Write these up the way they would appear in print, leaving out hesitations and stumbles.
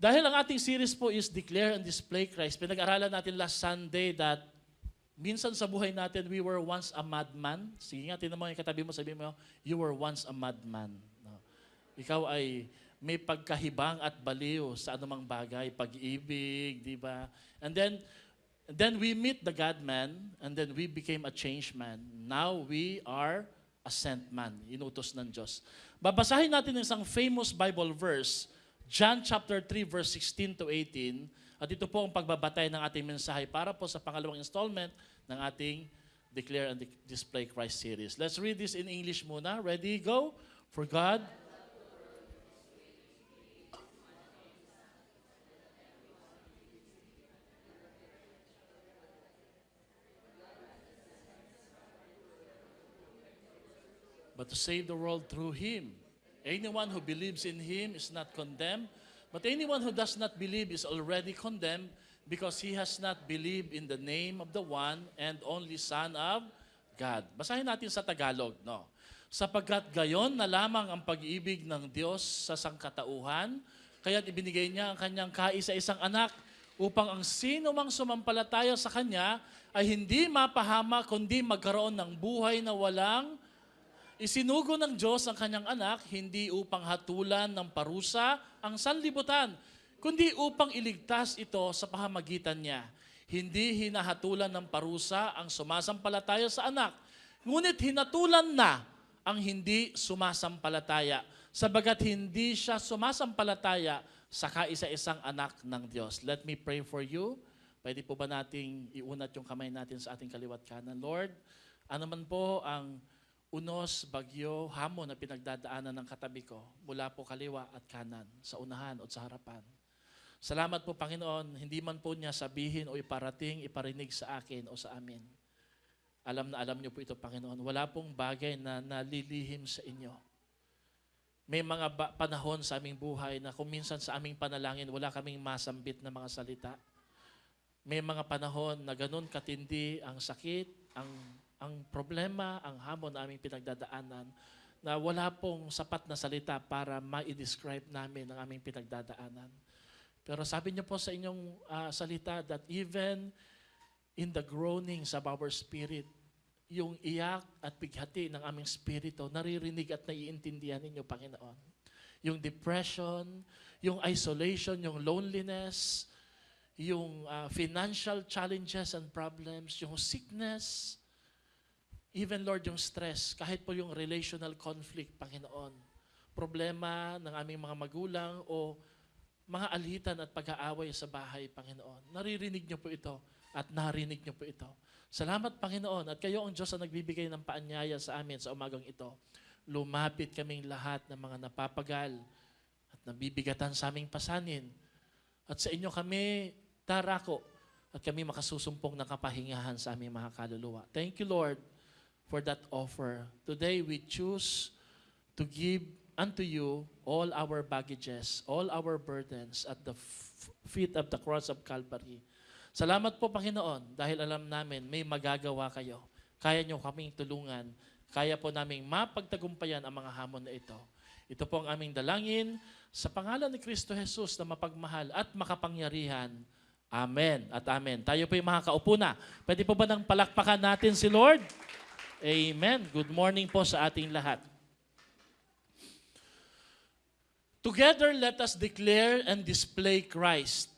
Dahil ang ating series po is Declare and Display Christ, pinag-aralan natin last Sunday that minsan sa buhay natin, we were once a madman. Sige nga, tinan mo yung katabi mo, sabi mo, you were once a madman. No? Ikaw ay may pagkahibang at baliw sa anumang bagay, pag-ibig, di ba? And then we meet the God-man, and then we became a changed man. Now we are a sent man, inutos ng Diyos. Babasahin natin isang famous Bible verse, John chapter 3, verse 16 to 18. At ito po ang pagbabatay ng ating mensahe para po sa pangalawang installment ng ating Declare and Display Christ series. Let's read this in English muna. Ready? Go. For God but to save the world through Him. Anyone who believes in Him is not condemned, but anyone who does not believe is already condemned because he has not believed in the name of the one and only Son of God. Basahin natin sa Tagalog, no? Sapagkat gayon na lamang ang pag-ibig ng Diyos sa sangkatauhan, kaya't ibinigay niya ang kanyang kaisa-isang anak upang ang sino mang sumampalataya sa Kanya ay hindi mapahama kundi magkaroon ng buhay na walang isinugo ng Diyos ang kanyang anak, hindi upang hatulan ng parusa ang sanlibutan, kundi upang iligtas ito sa pamamagitan niya. Hindi hinahatulan ng parusa ang sumasampalataya sa anak, ngunit hinatulan na ang hindi sumasampalataya, sabagat hindi siya sumasampalataya sa kaisa-isang anak ng Diyos. Let me pray for you. Pwede po ba nating iunat yung kamay natin sa ating kaliwat kanan? Lord, ano man po ang unos, bagyo, hamon na pinagdadaanan ng katabi ko mula po kaliwa at kanan, sa unahan o sa harapan. Salamat po, Panginoon, hindi man po niya sabihin o iparinig sa akin o sa amin. Alam na alam niyo po ito, Panginoon. Wala pong bagay na nalilihim sa inyo. May mga panahon sa aming buhay na kung minsan sa aming panalangin, wala kaming masambit na mga salita. May mga panahon na ganun katindi ang sakit, ang problema, ang hamon na aming pinagdadaanan, na wala pong sapat na salita para ma-describe namin ang aming pinagdadaanan. Pero sabi niyo po sa inyong salita that even in the groanings of our spirit, yung iyak at bighati ng aming spirito, naririnig at naiintindihan ninyo, Panginoon. Yung depression, yung isolation, yung loneliness, yung financial challenges and problems, yung sickness, even, Lord, yung stress, kahit po yung relational conflict, Panginoon, problema ng aming mga magulang o mga alitan at pag-aaway sa bahay, Panginoon. Naririnig niyo po ito at narinig niyo po ito. Salamat, Panginoon, at kayo ang Diyos na nagbibigay ng paanyaya sa amin sa umagang ito. Lumapit kaming lahat ng mga napapagal at nabibigatan sa aming pasanin. At sa inyo kami darako at kami makasusumpong ng kapahingahan sa aming mga kaluluwa. Thank you, Lord, for that offer. Today we choose to give unto you all our baggages, all our burdens at the feet of the cross of Calvary. Salamat po, Panginoon, dahil alam namin may magagawa kayo. Kaya nyo kaming tulungan. Kaya po naming mapagtagumpayan ang mga hamon na ito. Ito po ang aming dalangin sa pangalan ni Kristo Jesus na mapagmahal at makapangyarihan. Amen at amen. Tayo po yung makakaupo na. Pwede po ba nang palakpakan natin si Lord? Amen. Good morning po sa ating lahat. Together, let us declare and display Christ.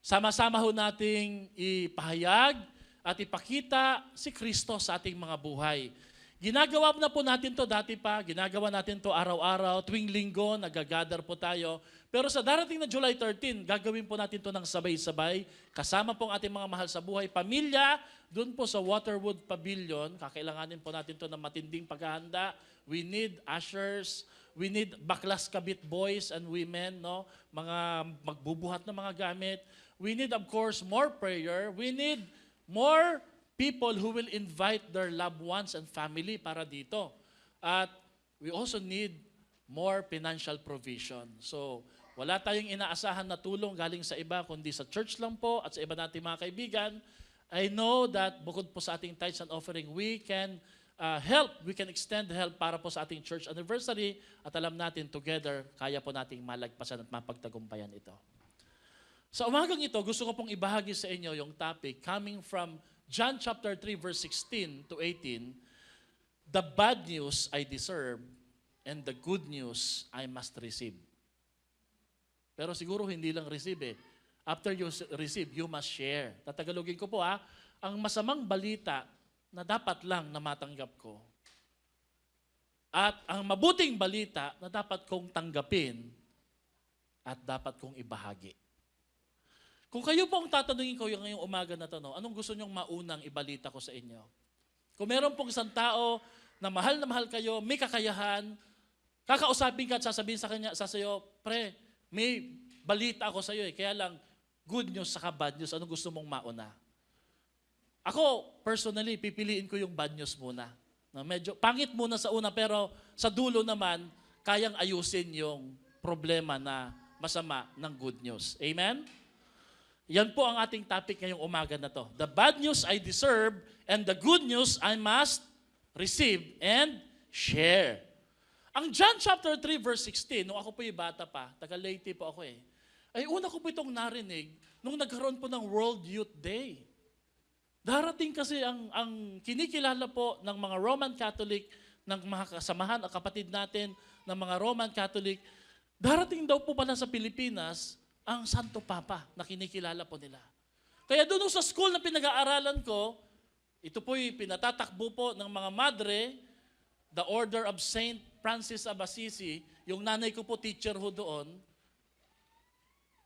Sama-sama ho nating ipahayag at ipakita si Kristo sa ating mga buhay. Ginagawa na po natin to dati pa, ginagawa natin to araw-araw, tuwing linggo, nagagather po tayo. Pero sa darating na July 13, gagawin po natin to ng sabay-sabay, kasama pong ating mga mahal sa buhay, pamilya, doon po sa Waterwood Pavilion. Kakailanganin po natin to ng matinding paghahanda. We need ushers, we need baklas kabit boys and women, no? Mga magbubuhat ng mga gamit. We need, of course, more prayer. We need more people who will invite their loved ones and family para dito. At we also need more financial provision. So, wala tayong inaasahan na tulong galing sa iba, kundi sa church lang po at sa iba nating mga kaibigan. I know that bukod po sa ating tithes and offering, we can help, we can extend help para po sa ating church anniversary at alam natin together, kaya po nating malagpasan at mapagtagumpayan ito. Sa umagang ito, gusto ko pong ibahagi sa inyo yung topic coming from John chapter 3 verse 16 to 18, the bad news I deserve and the good news I must receive. Pero siguro hindi lang receive eh. After you receive, you must share. Tatagalogin ko po ang masamang balita na dapat lang na matanggap ko. At ang mabuting balita na dapat kong tanggapin at dapat kong ibahagi. Kung kayo po ang tatanungin ko yung ngayong umaga na to, anong gusto nyong maunang ibalita ko sa inyo? Kung meron pong isang tao na mahal kayo, may kakayahan, kakausapin ka at sasabihin sa sayo, pre, may balita ako sa iyo kaya lang good news saka bad news, anong gusto mong mauna? Ako, personally, pipiliin ko yung bad news muna. Na medyo pangit muna sa una pero sa dulo naman, kayang ayusin yung problema na masama ng good news. Amen? Yan po ang ating topic ngayong umaga na to. The bad news I deserve and the good news I must receive and share. Ang John chapter 3 verse 16, nung ako po yung bata pa, taga-Leyte po ako ay una ko po itong narinig nung nagkaroon po ng World Youth Day. Darating kasi ang kinikilala po ng mga Roman Catholic, ng mga kasamahan at kapatid natin ng mga Roman Catholic, darating daw po pala sa Pilipinas ang Santo Papa na kinikilala po nila. Kaya doon sa school na pinag-aaralan ko, ito po'y pinatatakbo po ng mga madre, the Order of Saint Francis of Assisi, yung nanay ko po teacher ho doon,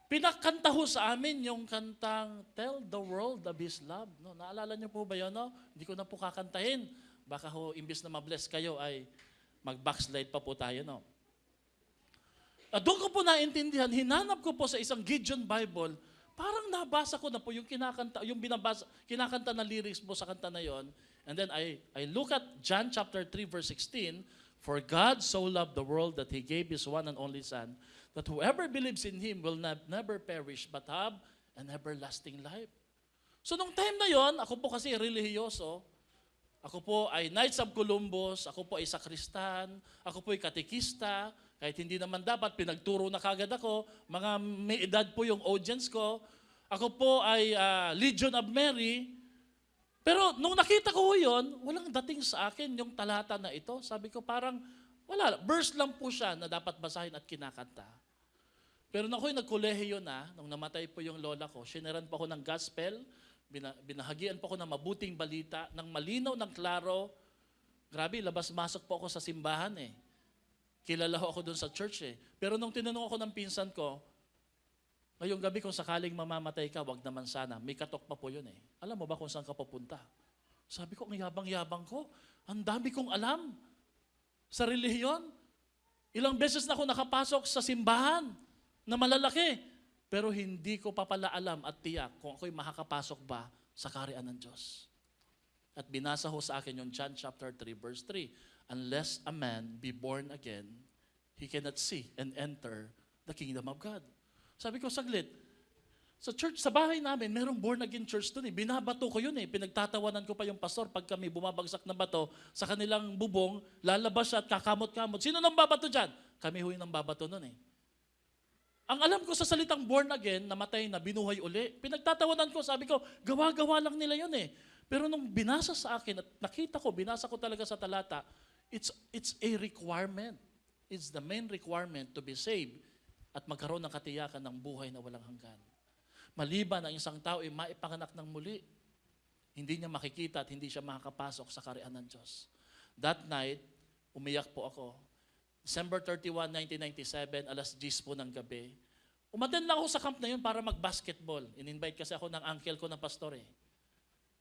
pinakanta ho sa amin yung kantang Tell the World of His Love. No, naalala niyo po ba yun? No? Hindi ko na po kakantahin. Baka ho, imbis na mabless kayo ay mag-backslide pa po tayo. No? Doon ko po naintindihan, hinanap ko po sa isang Gideon Bible, parang nabasa ko na po yung kinakanta na lyrics po sa kanta na yon. And then I look at John chapter 3 verse 16, for God so loved the world that He gave His one and only Son, that whoever believes in Him will never perish but have an everlasting life. So nung time na yon, ako po kasi relihiyoso, ako po ay Knights of Columbus, ako po ay sakristan, ako po ay katekista, kahit hindi naman dapat, pinagturo na kagad ako, mga may edad po yung audience ko, ako po ay Legion of Mary, pero nung nakita ko yun, walang dating sa akin yung talata na ito. Sabi ko parang, wala, verse lang po siya na dapat basahin at kinakanta. Pero nung ako'y nagkolehiyo na, nung namatay po yung lola ko, sineran po ako ng gospel, binahagian po ako ng mabuting balita, ng malinaw, ng klaro. Grabe, labas-masok po ako sa simbahan Kilala ho ako doon sa church Pero nung tinanong ako ng pinsan ko, ngayong gabi kung sakaling mamamatay ka, wag naman sana. May katok pa po yun Alam mo ba kung saan ka papunta? Sabi ko, ang yabang-yabang ko. Ang dami kong alam sa relihiyon. Ilang beses na ako nakapasok sa simbahan na malalaki. Pero hindi ko pa pala alam at tiyak kung ako'y makakapasok ba sa kaharian ng Diyos. At binasa ho sa akin yung John chapter 3 verse 3. Unless a man be born again, he cannot see and enter the kingdom of God. Sabi ko, saglit, sa church, sa bahay namin, merong born again church doon Binabato ko yun Pinagtatawanan ko pa yung pastor pag kami bumabagsak na bato sa kanilang bubong, lalabas siya at kakamot-kamot. Sino nang babato dyan? Kami huwag nang babato nun Ang alam ko sa salitang born again, namatay na, binuhay uli. Pinagtatawanan ko, sabi ko, gawa-gawa lang nila yun Pero nung binasa sa akin at nakita ko, binasa ko talaga sa talata, it's a requirement. It's the main requirement to be saved at magkaroon ng katiyakan ng buhay na walang hanggan. Maliban ang isang tao ay maipanganak ng muli, hindi niya makikita at hindi siya makakapasok sa kaharian ng Diyos. That night, umiyak po ako. December 31, 1997, alas 10 po ng gabi. Umattend lang ako sa camp na yun para mag-basketball. In-invite kasi ako ng uncle ko na pastor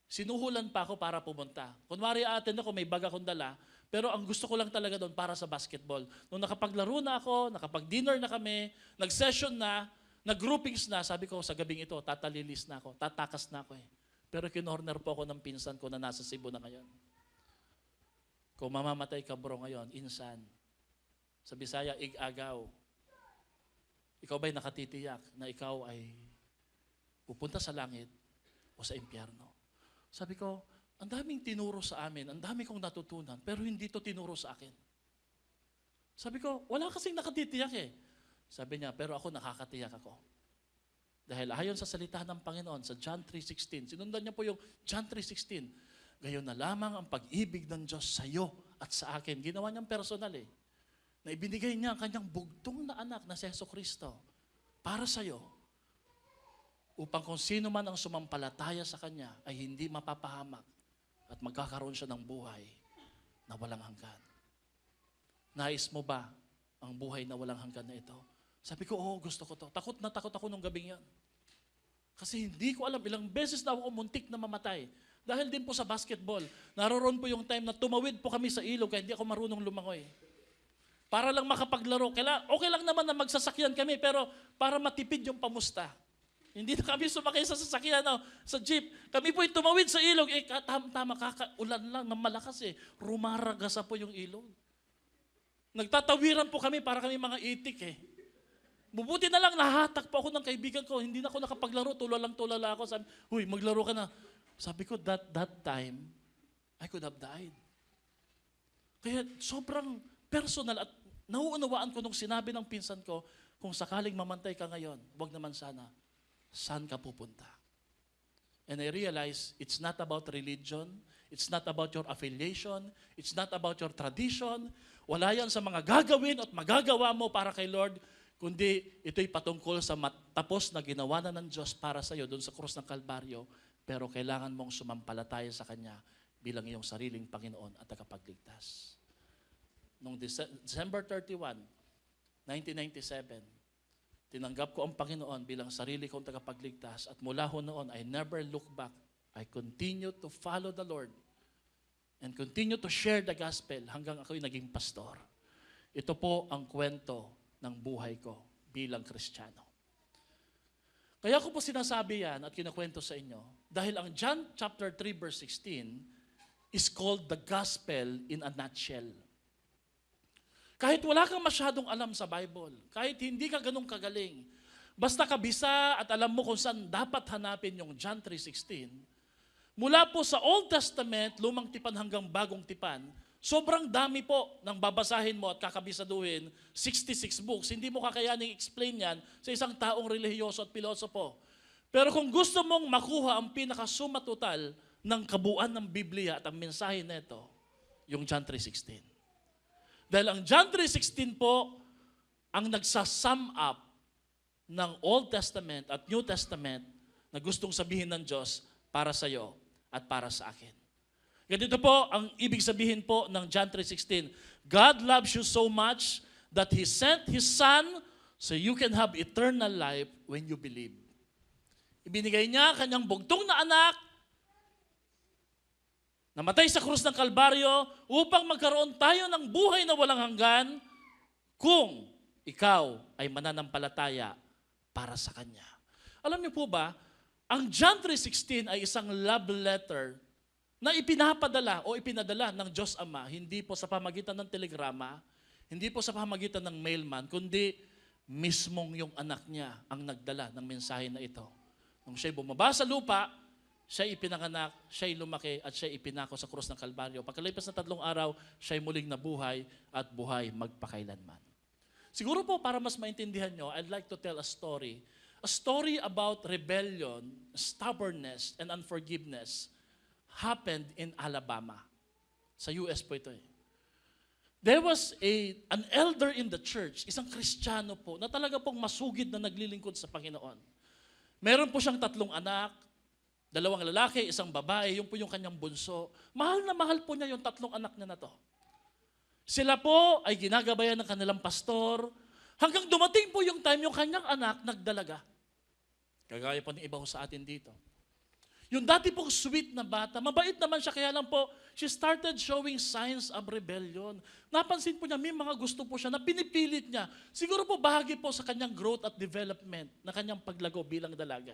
Sinuhulan pa ako para pumunta. Kunwari attend ako, may bag akong dala, pero ang gusto ko lang talaga doon para sa basketball. Nung nakapaglaro na ako, nakapag-dinner na kami, nag-session na, nag-groupings na, sabi ko sa gabing ito, tatalilis na ako, tatakas na ako Pero kinorner po ako ng pinsan ko na nasa Cebu na ngayon. Kung mamamatay ka bro ngayon, insan. Sa Bisaya, ig-agaw. Ikaw ba'y nakatitiyak na ikaw ay pupunta sa langit o sa impyerno? Sabi ko, Ang daming tinuro sa amin, ang dami kong natutunan, pero hindi to tinuro sa akin. Sabi ko, wala kasing nakatitiyak eh. Sabi niya, pero ako nakakatiyak ako. Dahil ayon sa salita ng Panginoon, sa John 3:16, sinundan niya po yung John 3:16, gayon na lamang ang pag-ibig ng Diyos sa iyo at sa akin. Ginawa niyang personal eh. Na ibinigay niya ang kanyang bugtong na anak na si Jesucristo para sa iyo. Upang kung sino man ang sumampalataya sa Kanya ay hindi mapapahamak at magkakaroon siya ng buhay na walang hanggan. Nais mo ba ang buhay na walang hanggan na ito? Sabi ko, oo, gusto ko to. Takot na takot ako nung gabing yan. Kasi hindi ko alam, ilang beses na ako muntik na mamatay. Dahil din po sa basketball, naroon po yung time na tumawid po kami sa ilog kaya hindi ako marunong lumangoy. Para lang makapaglaro. Okay lang naman na magsasakyan kami, pero para matipid yung pamusta. Hindi na kami sumakay sa sasakyan, sa jeep. Kami po yung tumawid sa ilog. Tama, kakaulan lang ng malakas eh. Rumaragasa po yung ilog. Nagtatawiran po kami para kami mga itik eh. Bubuti na lang, nahatak po ako ng kaibigan ko. Hindi na ako nakapaglaro, tulala ako. Sabi, huy, maglaro ka na. Sabi ko, that time, I could have died. Kaya sobrang personal at nauunawaan ko nung sinabi ng pinsan ko, kung sakaling mamantay ka ngayon, wag naman sana. Saan ka pupunta? And I realize it's not about religion, it's not about your affiliation, it's not about your tradition. Wala yan sa mga gagawin at magagawa mo para kay Lord, kundi ito'y patungkol sa matapos na ginawa na ng Diyos para sa iyo doon sa krus ng Kalbaryo, pero kailangan mong sumampalataya sa Kanya bilang iyong sariling Panginoon at tagapagligtas. Noong December 31, 1997, tinanggap ko ang Panginoon bilang sarili kong tagapagligtas at mula ho noon, I never look back. I continue to follow the Lord and continue to share the gospel hanggang ako'y naging pastor. Ito po ang kwento ng buhay ko bilang Kristiyano. Kaya ko po sinasabi yan at kinakwento sa inyo dahil ang John chapter 3 verse 16 is called the gospel in a nutshell. Kahit wala kang masyadong alam sa Bible, kahit hindi ka ganun kagaling, basta kabisa at alam mo kung saan dapat hanapin yung John 3:16, mula po sa Old Testament, lumang tipan hanggang bagong tipan, sobrang dami po ng babasahin mo at kakabisaduhin, 66 books. Hindi mo kakayaning explain yan sa isang taong relihiyoso at pilosopo. Pero kung gusto mong makuha ang pinakasumatotal ng kabuuan ng Biblia at ang mensahe nito, yung John 3:16. Dahil ang John 3:16 po ang nagsasum up ng Old Testament at New Testament na gustong sabihin ng Diyos para sa iyo at para sa akin. Ganito po ang ibig sabihin po ng John 3:16. God loves you so much that He sent His Son so you can have eternal life when you believe. Ibinigay niya kanyang bugtong na anak namatay sa krus ng Kalbaryo upang magkaroon tayo ng buhay na walang hanggan kung ikaw ay mananampalataya para sa Kanya. Alam niyo po ba, ang John 3:16 ay isang love letter na ipinadala ng Diyos Ama, hindi po sa pamagitan ng telegrama, hindi po sa pamagitan ng mailman, kundi mismong yung anak niya ang nagdala ng mensahe na ito. Nung siya'y bumaba sa lupa, siya'y ipinanganak, siya'y lumaki, at siya'y ipinako sa krus ng Kalbaryo. Pagkalipas ng 3 araw, siya'y muling nabuhay at buhay magpakailanman. Siguro po para mas maintindihan nyo, I'd like to tell a story about rebellion, stubbornness, and unforgiveness happened in Alabama. Sa US po ito eh. There was an elder in the church, isang Kristiyano po, na talaga pong masugid na naglilingkod sa Panginoon. Meron po siyang 3 anak, 2 lalaki, 1 babae, yung po yung kanyang bunso. Mahal na mahal po niya yung 3 anak niya na to. Sila po ay ginagabayan ng kanilang pastor, hanggang dumating po yung time yung kanyang anak nagdalaga. Kagaya po ng iba ko sa atin dito. Yung dati pong sweet na bata, mabait naman siya, kaya lang po, she started showing signs of rebellion. Napansin po niya, may mga gusto po siya na pinipilit niya. Siguro po bahagi po sa kanyang growth at development na kanyang paglago bilang dalaga.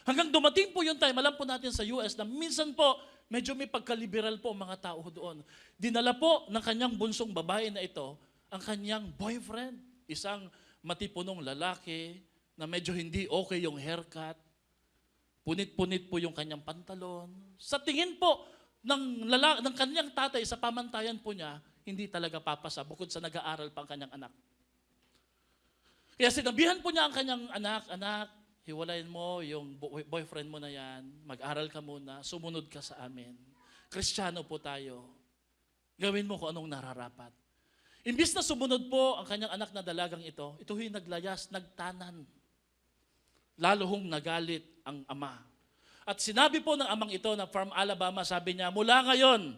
Hanggang dumating po yung time, alam po natin sa US na minsan po, medyo may pagkaliberal po ang mga tao doon. Dinala po ng kanyang bunsong babae na ito, ang kanyang boyfriend. Isang matipunong lalaki na medyo hindi okay yung haircut. Punit-punit po yung kanyang pantalon. Sa tingin po ng kanyang tatay sa pamantayan po niya, hindi talaga papasa bukod sa nag-aaral pa ang kanyang anak. Kaya sinabihan po niya ang kanyang anak, hiwalayin mo yung boyfriend mo na yan, mag-aral ka muna, sumunod ka sa amin. Kristiyano po tayo. Gawin mo kung anong nararapat. Imbis na sumunod po ang kanyang anak na dalagang ito yung naglayas, nagtanan. Lalo hong nagalit ang ama. At sinabi po ng amang ito na from Alabama, sabi niya, mula ngayon,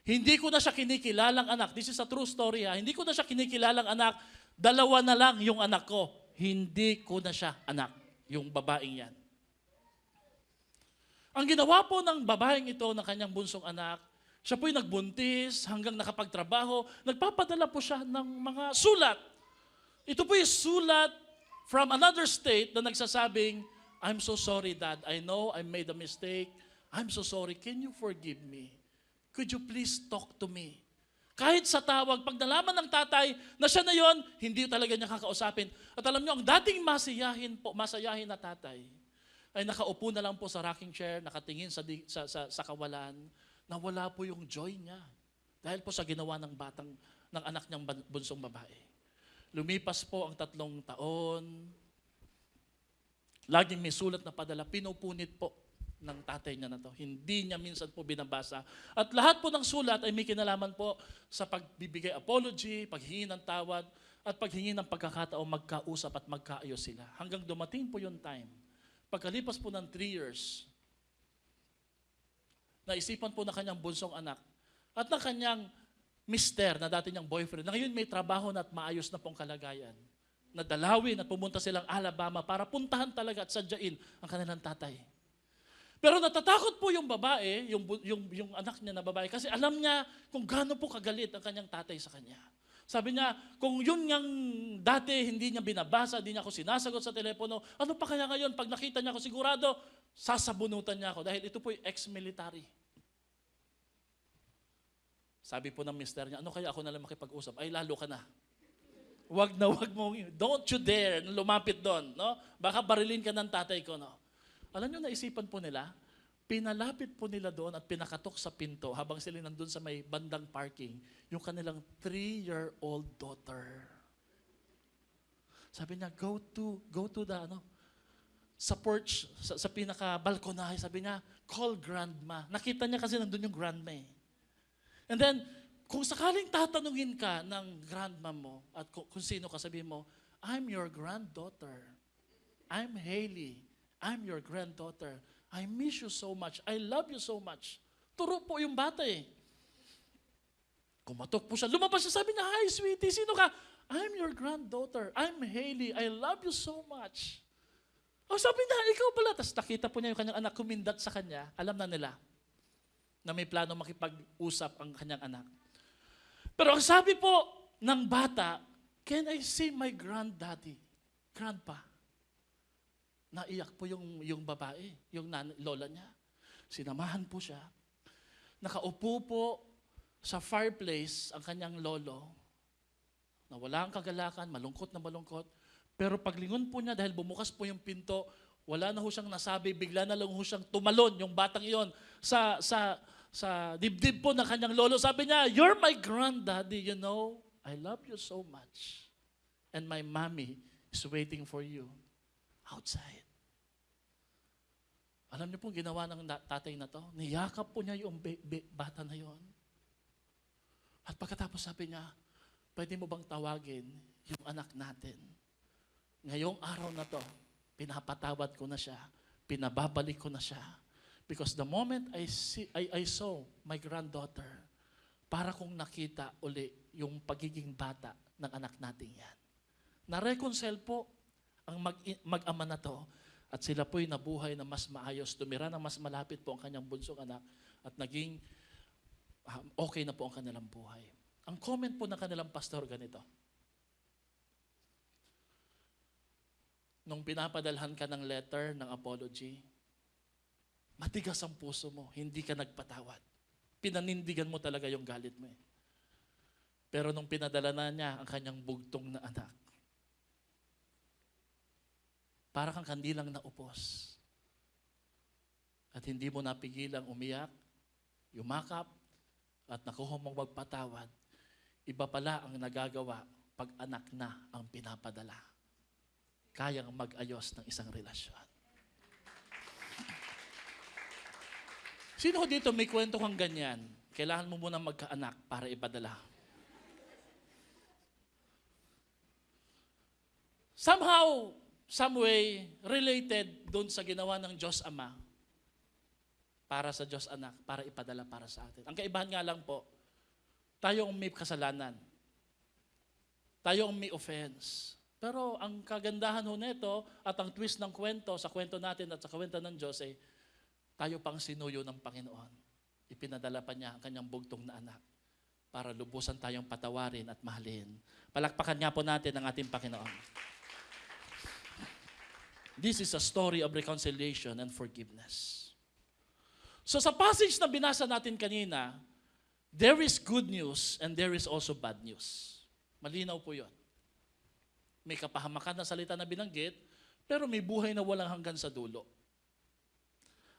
hindi ko na siya kinikilalang anak. This is a true story ha. Hindi ko na siya kinikilalang anak. 2 na lang yung anak ko. Hindi ko na siya anak. Yung babaeng yan. Ang ginawa po ng babaeng ito, ng kanyang bunsong anak, siya po'y nagbuntis hanggang nakapagtrabaho. Nagpapadala po siya ng mga sulat. Ito po'y sulat from another state na nagsasabing, I'm so sorry, Dad. I know I made a mistake. I'm so sorry. Can you forgive me? Could you please talk to me? Kahit sa tawag, pag nalaman ng tatay na siya na yon, hindi talaga niya kakausapin. At alam niyo, ang dating masayahin na tatay, ay nakaupo na lang po sa rocking chair, nakatingin sa kawalan, na wala po yung joy niya. Dahil po sa ginawa ng anak niyang bunsong babae. Lumipas po ang 3 taon, laging may sulat na padala, pinupunit po ng tatay niya na to. Hindi niya minsan po binabasa. At lahat po ng sulat ay may kinalaman po sa pagbibigay apology, paghingi ng tawad, at paghingi ng pagkakataong magkausap at magkaayos sila. Hanggang dumating po yung time. Pagkalipas po ng 3 years, naisipan po na kanyang bunsong anak at ng kanyang mister na dati niyang boyfriend, na ngayon may trabaho na at maayos na pong kalagayan, na dalawin at pumunta silang Alabama para puntahan talaga at sadyain ang kanilang tatay. Pero natatakot po yung babae, yung anak niya na babae, kasi alam niya kung gaano po kagalit ang kanyang tatay sa kanya. Sabi niya, kung yun ngang dati hindi niya binabasa, hindi niya ako sinasagot sa telepono, ano pa kaya ngayon, pag nakita niya ako sigurado, sasabunutan niya ako dahil ito po yung ex-military. Sabi po ng mister niya, ano kaya ako nalang makipag-usap? Ay, lalo ka na. Wag mong, don't you dare lumapit doon. No? Baka barilin ka ng tatay ko. No? Alam niyo, naisipan po nila, pinalapit po nila doon at pinakatok sa pinto habang sila nandun sa may bandang parking, yung kanilang 3-year-old daughter. Sabi niya, go to the, sa porch, sa pinaka-balkonahe, sabi niya, call grandma. Nakita niya kasi nandun yung grandma eh. And then, kung sakaling tatanungin ka ng grandma mo at kung sino ka, sabihin mo, I'm your granddaughter. I'm Hailey. I'm your granddaughter. I miss you so much. I love you so much. Turo po yung bata eh. Kumatok po siya. Lumabas siya. Sabi niya, hi sweetie, sino ka? I'm your granddaughter. I'm Hailey. I love you so much. O sabi niya, ikaw pala. Tapos nakita po niya yung kanyang anak kumindat sa kanya. Alam na nila na may plano makipag-usap ang kanyang anak. Pero ang sabi po ng bata, can I see my granddaddy? Grandpa. Naiyak po yung babae, yung lola niya. Sinamahan po siya. Nakaupo po sa fireplace ang kanyang lolo, na wala ang kagalakan, malungkot na malungkot. Pero paglingon po niya, dahil bumukas po yung pinto, wala na ho siyang nasabi, bigla na lang ho siyang tumalon, yung batang iyon, sa dibdib po ng kanyang lolo. Sabi niya, you're my granddaddy, you know. I love you so much. And my mommy is waiting for you outside. Alam niyo po, ginawa ng tatay na to, niyakap po niya yung bata na yon. At pagkatapos sabi niya, pwede mo bang tawagin yung anak natin? Ngayong araw na to, pinapatawad ko na siya, pinababalik ko na siya. Because the moment I saw my granddaughter, para kong nakita uli yung pagiging bata ng anak natin yan. Na-reconcile po ang mag-ama na to, at sila po'y nabuhay na mas maayos, tumira na mas malapit po ang kanyang bunsong anak, at naging okay na po ang kanilang buhay. Ang comment po ng kanilang pastor ganito, nung pinapadalhan ka ng letter, ng apology, matigas ang puso mo, hindi ka nagpatawad. Pinanindigan mo talaga yung galit mo eh. Pero nung pinadala na niya ang kanyang bugtong na anak, para kang kandilang naupos. At hindi mo napigilang umiyak yumakap, at nakuha mong magpatawad, iba pala ang nagagawa pag anak na ang pinapadala. Kayang mag-ayos ng isang relasyon. Sino dito may kwento kang ganyan? Kailangan mo muna magkaanak para ipadala. Somehow, some way, related doon sa ginawa ng Diyos Ama para sa Diyos Anak, para ipadala para sa atin. Ang kaibahan nga lang po, tayo ang may kasalanan. Tayo ang may offense. Pero ang kagandahan ho nito at ang twist ng kwento, sa kwento natin at sa kwento ng Diyos, tayo pang sinuyo ng Panginoon. Ipinadala pa niya ang kanyang bugtong na anak para lubusan tayong patawarin at mahalin. Palakpakan nga po natin ang ating Panginoon. This is a story of reconciliation and forgiveness. So sa passage na binasa natin kanina, there is good news and there is also bad news. Malinaw po yun. May kapahamakan na salita na binanggit, pero may buhay na walang hanggan sa dulo.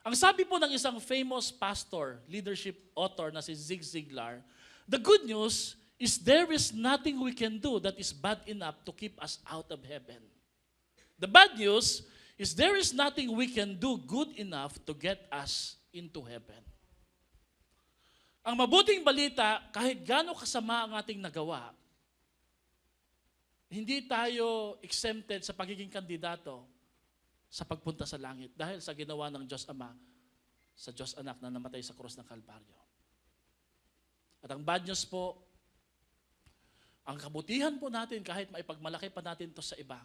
Ang sabi po ng isang famous pastor, leadership author na si Zig Ziglar, the good news is there is nothing we can do that is bad enough to keep us out of heaven. The bad news is there is nothing we can do good enough to get us into heaven. Ang mabuting balita, kahit gaano kasama ang ating nagawa, hindi tayo exempted sa pagiging kandidato sa pagpunta sa langit dahil sa ginawa ng Diyos Ama sa Diyos Anak na namatay sa krus ng Kalbaryo. At ang bad news po, ang kabutihan po natin kahit maipagmalaki pa natin to sa iba,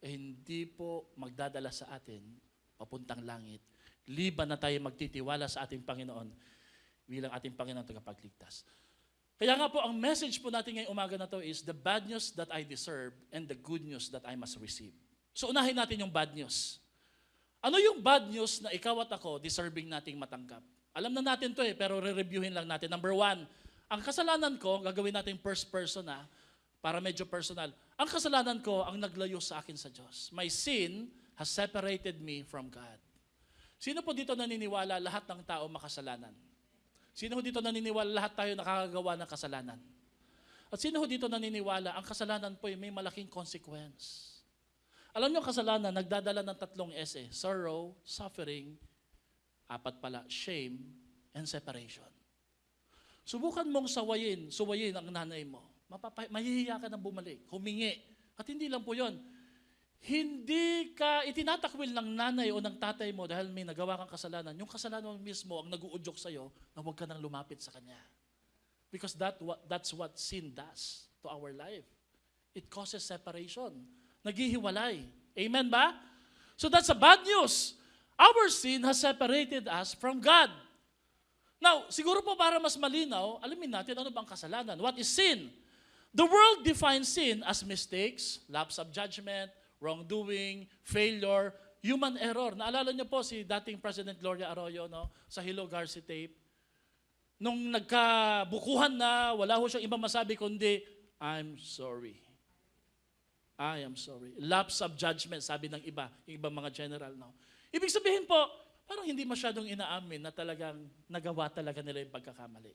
hindi po magdadala sa atin papuntang langit. Liban na tayo magtitiwala sa ating Panginoon bilang ating Panginoon tagapagligtas. Kaya nga po, ang message po natin ngayong umaga na to is the bad news that I deserve and the good news that I must receive. So unahin natin yung bad news. Ano yung bad news na ikaw at ako deserving nating matanggap? Alam na natin to pero re-reviewin lang natin. Number 1, ang kasalanan ko, gagawin natin first person para medyo personal. Ang kasalanan ko ang naglayo sa akin sa Diyos. My sin has separated me from God. Sino po dito naniniwala lahat ng tao makasalanan? Sino ho dito naniniwala lahat tayo nakakagawa ng kasalanan? At sino ho dito naniniwala ang kasalanan po ay may malaking consequence? Alam niyo, kasalanan nagdadala ng 3 S. Sorrow, suffering, 4 pala, shame, and separation. Subukan mong suwayin ang nanay mo. Mahihiya ka nang bumalik, humingi. At hindi lang po yun. Hindi ka itinatakwil ng nanay o ng tatay mo dahil may nagawa kang kasalanan. Yung kasalanan mismo ang nag-uudyok sa'yo na huwag ka nang lumapit sa kanya. Because that's what sin does to our life. It causes separation. Naghihiwalay. Amen ba? So that's a bad news. Our sin has separated us from God. Now, siguro po para mas malinaw, alamin natin ano bang kasalanan. What is sin? The world defines sin as mistakes, lapse of judgment, wrongdoing, failure, human error. Naalala niyo po si dating President Gloria Arroyo sa Hello Garci tape. Nung nagkabukuhan na, wala ho siyang ibang masabi kundi, I'm sorry. I am sorry. Lapse of judgment, sabi ng iba, yung ibang mga general. Ibig sabihin po, parang hindi masyadong inaamin na talagang nagawa talaga nila yung pagkakamali.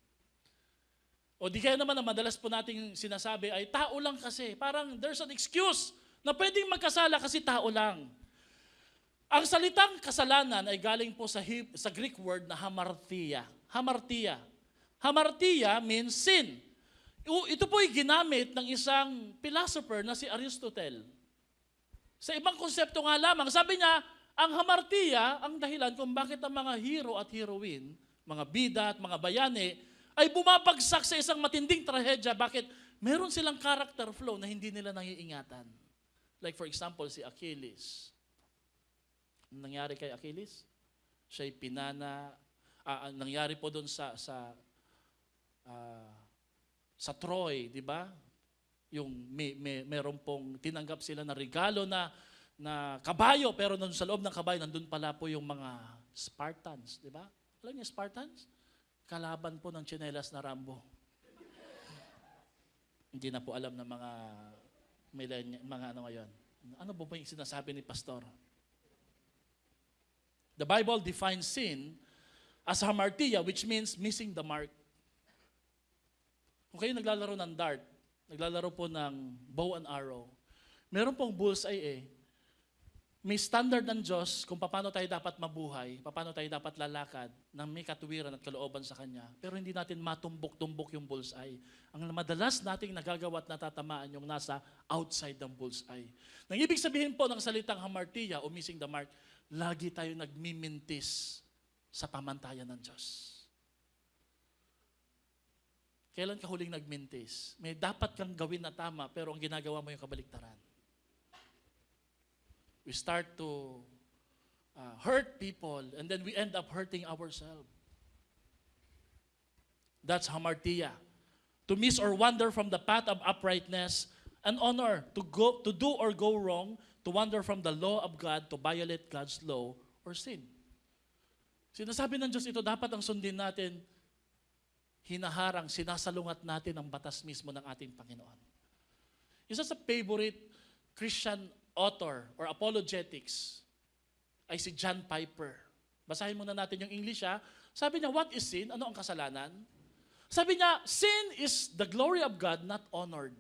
O di kaya naman na madalas po nating sinasabi ay tao lang kasi. Parang there's an excuse na pwedeng magkasala kasi tao lang. Ang salitang kasalanan ay galing po sa Greek word na hamartia. Hamartia. Hamartia means sin. Ito po ay ginamit ng isang philosopher na si Aristotle. Sa ibang konsepto nga lamang, sabi niya, ang hamartia ang dahilan kung bakit ang mga hero at heroine, mga bida at mga bayani, ay bumabagsak sa isang matinding trahedya. Bakit? Meron silang character flaw na hindi nila naiingatan. Like for example, si Achilles. Anong nangyari kay Achilles? Siya'y pinana. Nangyari po doon sa Troy, di ba? Yung meron pong tinanggap sila na regalo na kabayo, pero nandun sa loob ng kabayo, nandun pala po yung mga Spartans, di ba? Alam niyo Spartans? Kalaban po ng tsinelas na Rambo. Hindi na po alam ng mga ano ngayon. Ano po ba yung sinasabi ni Pastor? The Bible defines sin as hamartia, which means missing the mark. Kung kayo naglalaro ng dart, naglalaro po ng bow and arrow, meron pong bullseye eh. May standard ng Diyos kung paano tayo dapat mabuhay, paano tayo dapat lalakad ng may katuwiran at kalooban sa Kanya. Pero hindi natin matumbok-tumbok yung bullseye. Ang madalas nating nagagawa at natatamaan yung nasa outside ng bullseye. Nang ibig sabihin po ng salitang hamartia o missing the mark, lagi tayo nagmimintis sa pamantayan ng Diyos. Kailan ka huling nagmintis? May dapat kang gawin na tama pero ang ginagawa mo yung kabaliktaran. We start to hurt people and then we end up hurting ourselves. That's hamartia. To miss or wander from the path of uprightness and honor, to do or go wrong, to wander from the law of God, to violate God's law or sin. Sinasabi ng Diyos ito, dapat ang sundin natin, hinaharang, sinasalungat natin ang batas mismo ng ating Panginoon. Isa sa favorite Christian author or apologetics ay si John Piper. Basahin muna natin yung English ha. Sabi niya, what is sin? Ano ang kasalanan? Sabi niya, sin is the glory of God not honored.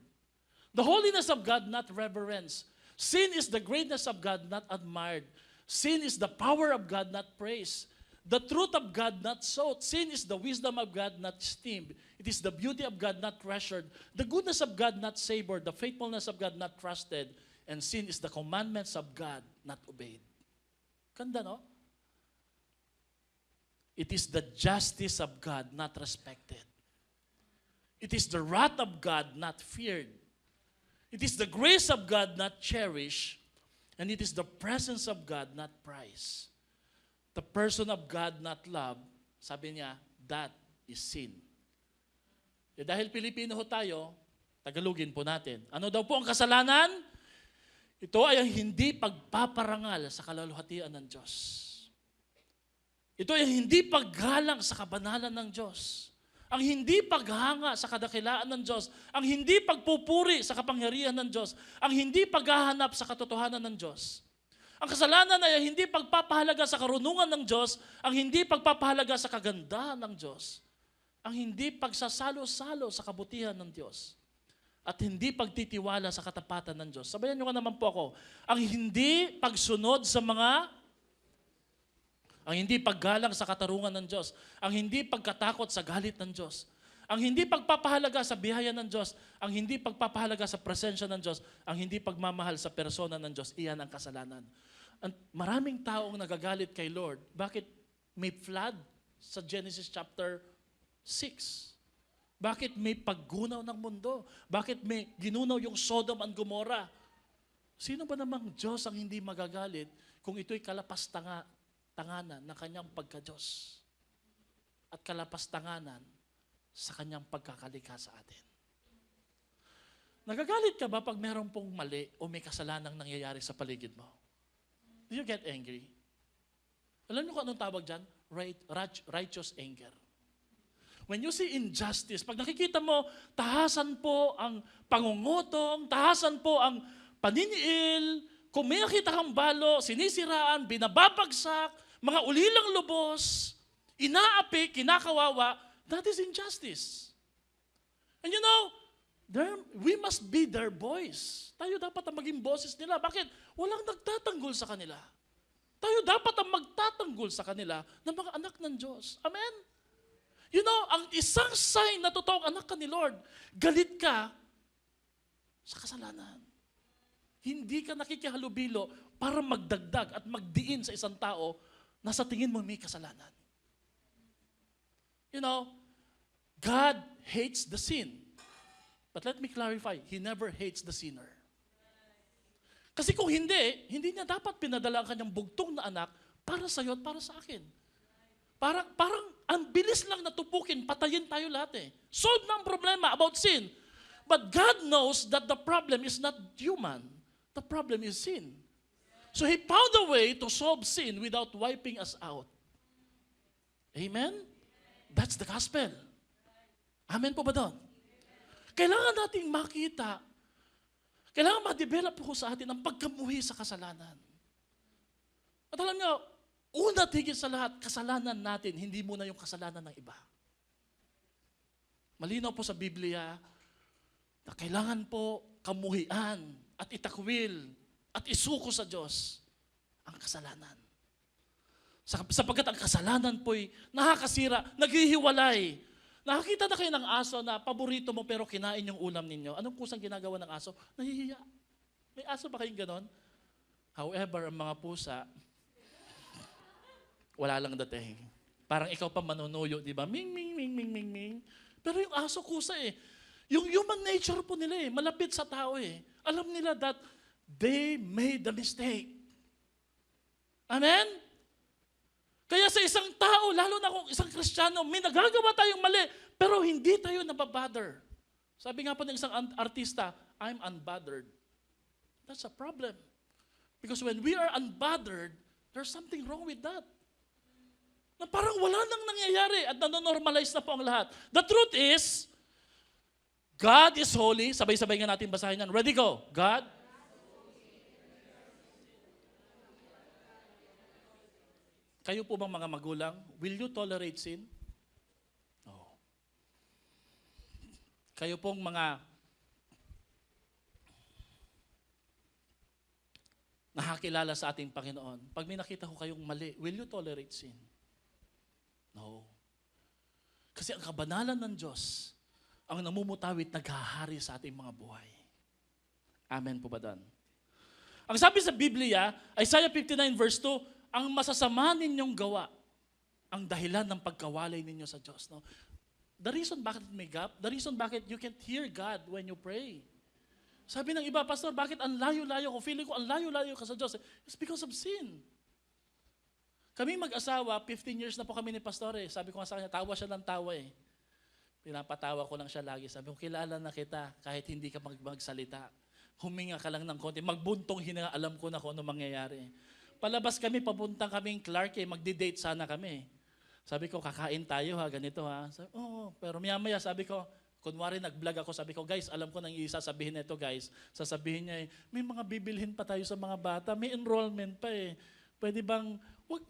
The holiness of God not reverenced. Sin is the greatness of God not admired. Sin is the power of God not praised. The truth of God not sought. Sin is the wisdom of God not esteemed. It is the beauty of God not treasured. The goodness of God not savored. The faithfulness of God not trusted. And sin is the commandments of God not obeyed. Ganda, no? It is the justice of God not respected. It is the wrath of God not feared. It is the grace of God not cherished. And it is the presence of God not prized. The person of God not loved, sabi niya, that is sin. E dahil Pilipino ho tayo, Tagalogin po natin. Ano daw po ang kasalanan? Ito ay ang hindi pagpaparangal sa kaluluhatian ng Diyos. Ito ay ang hindi paggalang sa kabanalan ng Diyos. Ang hindi paghanga sa kadakilaan ng Diyos. Ang hindi pagpupuri sa kapangyarihan ng Diyos. Ang hindi paghahanap sa katotohanan ng Diyos. Ang kasalanan ay hindi pagpapahalaga sa karunungan ng Diyos. Ang hindi pagpapahalaga sa kagandahan ng Diyos. Ang hindi pagsasalo-salo sa kabutihan ng Diyos. At hindi pagtitiwala sa katapatan ng Diyos. Sabayan nyo nga naman po ako. Ang hindi pagsunod sa ang hindi paggalang sa katarungan ng Diyos. Ang hindi pagkatakot sa galit ng Diyos. Ang hindi pagpapahalaga sa biyaya ng Diyos. Ang hindi pagpapahalaga sa presensya ng Diyos. Ang hindi pagmamahal sa persona ng Diyos. Iyan ang kasalanan. At maraming taong nagagalit kay Lord. Bakit may flood sa Genesis chapter 6? Bakit may paggunaw ng mundo? Bakit may ginunaw yung Sodom and Gomorrah? Sino ba namang Diyos ang hindi magagalit kung ito'y kalapas-tanganan ng kanyang pagka-Diyos at kalapas-tanganan sa kanyang pagkakalikha sa atin? Nagagalit ka ba pag meron pong mali o may kasalanang nangyayari sa paligid mo? Do you get angry? Alam niyo kung anong tawag dyan? Righteous anger. When you see injustice, pag nakikita mo, tahasan po ang pangungutong, tahasan po ang paniniil, kung may nakita kang balo, sinisiraan, binababagsak, mga ulilang lubos, inaapi, kinakawawa, that is injustice. And you know, we must be their voice. Tayo dapat ang maging boses nila. Bakit? Walang nagtatanggol sa kanila. Tayo dapat ang magtatanggol sa kanila ng mga anak ng Diyos. Amen? You know, ang isang sign na totoong anak ka ni Lord, galit ka sa kasalanan. Hindi ka nakikihalubilo para magdagdag at magdiin sa isang tao na sa tingin mo may kasalanan. You know, God hates the sin. But let me clarify, He never hates the sinner. Kasi kung hindi niya dapat pinadala ang kanyang bugtong na anak para sa iyo at para sa akin. Parang ang bilis lang natupukin, patayin tayo lahat eh. Solve na ang problema about sin. But God knows that the problem is not human. The problem is sin. So He found a way to solve sin without wiping us out. Amen? That's the gospel. Amen po ba doon? Kailangan nating makita, kailangan ma-develop po sa atin ang pagkamuhi sa kasalanan. At alam niyo, Una at higit sa lahat, kasalanan natin, hindi muna yung kasalanan ng iba. Malinaw po sa Biblia na kailangan po kamuhian at itakwil at isuko sa Diyos ang kasalanan. Sapagkat ang kasalanan po'y nakakasira, naghihiwalay. Nakakita na kayo ng aso na paborito mo pero kinain yung ulam ninyo. Anong kusang ginagawa ng aso? Nahihiya. May aso ba kayong ganon? However, ang mga pusa, wala lang dating. Parang ikaw pa manunuyo, di ba? Ming, ming, ming, ming, ming, ming. Pero yung aso kusa eh. Yung human nature po nila eh. Malapit sa tao eh. Alam nila that they made the mistake. Amen? Kaya sa isang tao, lalo na kung isang Kristiyano, may nagagawa tayong mali, pero hindi tayo nababother. Sabi nga po ng isang artista, I'm unbothered. That's a problem. Because when we are unbothered, there's something wrong with that. Na parang wala nang nangyayari at nanonormalize na po ang lahat. The truth is, God is holy. Sabay-sabay nga natin basahin yan. Ready, go. God. Kayo po bang mga magulang, will you tolerate sin? No. Kayo pong mga nakakilala sa ating Panginoon, pag may nakita ko kayong mali, will you tolerate sin? No. Kasi ang kabanalan ng Diyos, ang namumutawid, naghahari sa ating mga buhay. Amen po ba doon? Ang sabi sa Biblia, Isaiah 59 verse 2, ang masasama ninyong gawa, ang dahilan ng pagkawalay ninyo sa Diyos. No? The reason bakit may gap, the reason bakit you can't hear God when you pray. Sabi ng iba, Pastor, bakit ang layo-layo ko? Feeling ko ang layo-layo ka sa Diyos. It's because of sin. Kami mag-asawa, 15 years na po kami ni Pastor eh. Sabi ko nga sa kanya, tawa siya ng tawa eh. Pinapatawa ko lang siya lagi. Sabi ko, kilala na kita kahit hindi ka magsalita. Huminga ka lang ng konti. Magbuntong hininga, alam ko na kung ano mangyayari. Palabas kami, papuntang kaming Clark eh. Magdi-date sana kami. Sabi ko, kakain tayo ha, ganito ha. Sabi, oo, pero maya-maya sabi ko, kunwari nag-vlog ako, sabi ko, guys, alam ko nang isasabihin na ito, guys. Sasabihin niya eh, may mga bibilhin pa tayo sa mga bata, may enrollment pa eh. Pwede bang,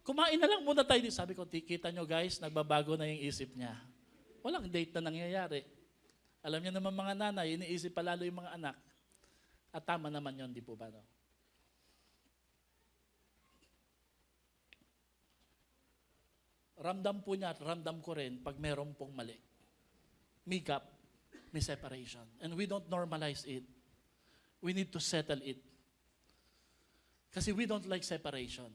kumain na lang muna tayo. Sabi ko, kita nyo guys, nagbabago na yung isip niya. Walang date na nangyayari. Alam niyo naman mga nanay, iniisip palalo yung mga anak. At tama naman yun, di po ba? No? Ramdam po niya at ramdam ko rin pag meron pong mali. May gap, may separation. And we don't normalize it. We need to settle it. Kasi we don't like separation.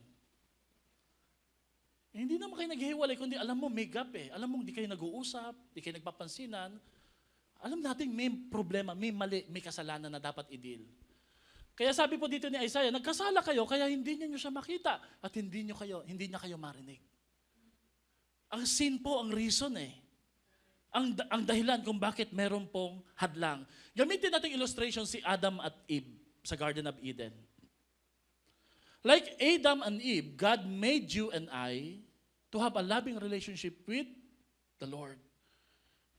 Hindi naman kayo naghihiwalay, kundi alam mo, may gap eh. Alam mo, hindi kayo nag-uusap, hindi kayo nagpapansinan. Alam natin may problema, may mali, may kasalanan na dapat i-deal. Kaya sabi po dito ni Isaiah, nagkasala kayo, kaya hindi niyo siya makita at hindi niya kayo marinig. Ang sin po ang reason eh. Ang dahilan kung bakit meron pong hadlang. Gamitin natin illustration si Adam at Eve sa Garden of Eden. Like Adam and Eve, God made you and I to have a loving relationship with the Lord.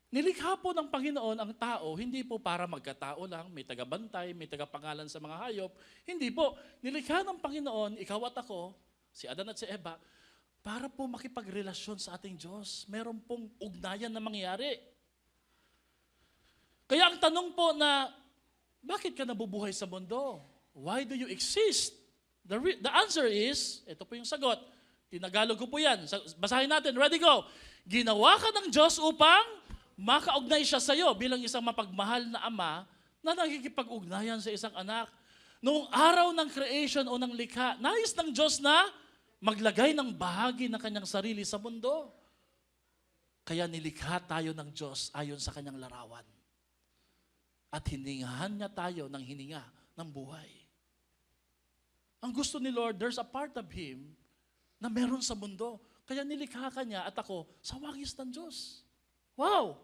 Nilikha po ng Panginoon ang tao, hindi po para magkatao lang, may tagabantay, may tagapangalan sa mga hayop. Hindi po. Nilikha ng Panginoon, ikaw at ako, si Adan at si Eva, para po makipagrelasyon sa ating Diyos. Meron pong ugnayan na mangyari. Kaya ang tanong po na, bakit ka nabubuhay sa mundo? Why do you exist? The answer is, ito po yung sagot. Tinagalog ko po yan. Basahin natin. Ready, go. Ginawa ka ng Diyos upang makaugnay siya sa iyo bilang isang mapagmahal na ama na nakikipag-ugnayan sa isang anak. Noong araw ng creation o ng likha, nais ng Diyos na maglagay ng bahagi ng kanyang sarili sa mundo. Kaya nilikha tayo ng Diyos ayon sa kanyang larawan. At hiningahan niya tayo ng hininga ng buhay. Ang gusto ni Lord, there's a part of Him na meron sa mundo. Kaya nilikha ka niya at ako sa wangis ng Diyos. Wow!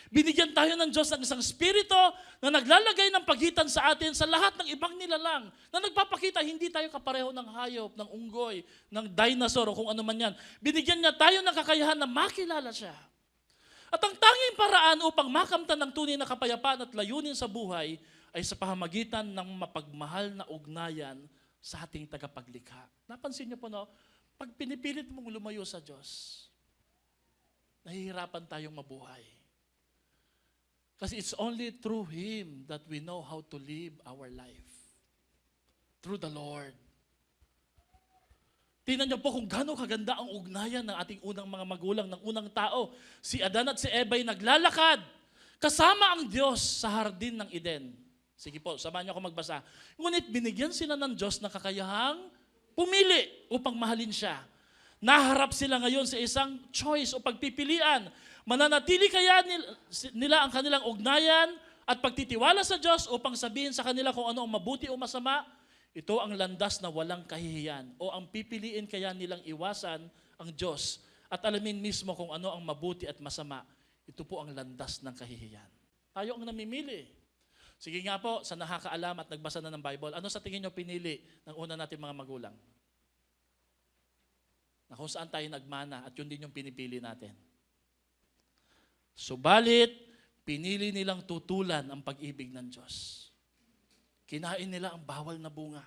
Binigyan tayo ng Diyos ng isang spirito na naglalagay ng pagitan sa atin sa lahat ng ibang nilalang na nagpapakita hindi tayo kapareho ng hayop, ng unggoy, ng dinosaur o kung ano man yan. Binigyan niya tayo ng kakayahan na makilala siya. At ang tanging paraan upang makamtan ng tunay na kapayapaan at layunin sa buhay ay sa pamamagitan ng mapagmahal na ugnayan sa ating tagapaglikha. Napansin niyo po, no? Pag pinipilit mong lumayo sa Diyos, nahihirapan tayong mabuhay. Kasi it's only through Him that we know how to live our life. Through the Lord. Tingnan niyo po kung gaano kaganda ang ugnayan ng ating unang mga magulang, ng unang tao. Si Adan at si Eva ay naglalakad kasama ang Diyos sa hardin ng Eden. Sige po, samahan niyo ako magbasa. Ngunit binigyan sila ng Diyos ng kakayahang pumili upang mahalin siya. Naharap sila ngayon sa isang choice o pagpipilian. Mananatili kaya nila ang kanilang ugnayan at pagtitiwala sa Diyos upang sabihin sa kanila kung ano ang mabuti o masama? Ito ang landas na walang kahihiyan. O ang pipiliin kaya nilang iwasan ang Diyos at alamin mismo kung ano ang mabuti at masama. Ito po ang landas ng kahihiyan. Tayo ang namimili. Sige nga po, sa nakakaalam at nagbasa na ng Bible, ano sa tingin nyo pinili ng una natin mga magulang? Na kung saan tayo nagmana at yun din yung pinipili natin. Subalit, pinili nilang tutulan ang pag-ibig ng Diyos. Kinain nila ang bawal na bunga.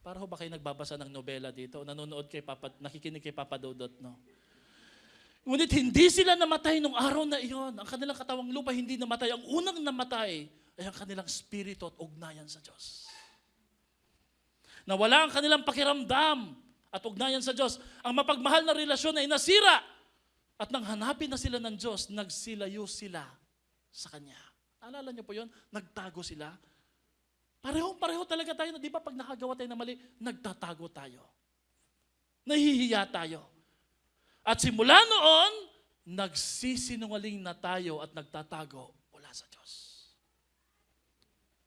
Para ho ba kayo nagbabasa ng nobela dito? Nanonood kay nakikinig kay Papa Dodot, no? Ngunit hindi sila namatay nung araw na iyon. Ang kanilang katawang lupa hindi namatay. Ang unang namatay ay ang kanilang spirito at ugnayan sa Diyos. Nawala ang kanilang pakiramdam at ugnayan sa Diyos. Ang mapagmahal na relasyon ay nasira. At nang hanapin na sila ng Diyos, nagsilayo sila sa Kanya. Naalala niyo po yun? Nagtago sila. Pareho talaga tayo na di ba pag nakagawa tayo na mali, nagtatago tayo. Nahihiya tayo. At simula noon, nagsisinungaling na tayo at nagtatago mula sa Diyos.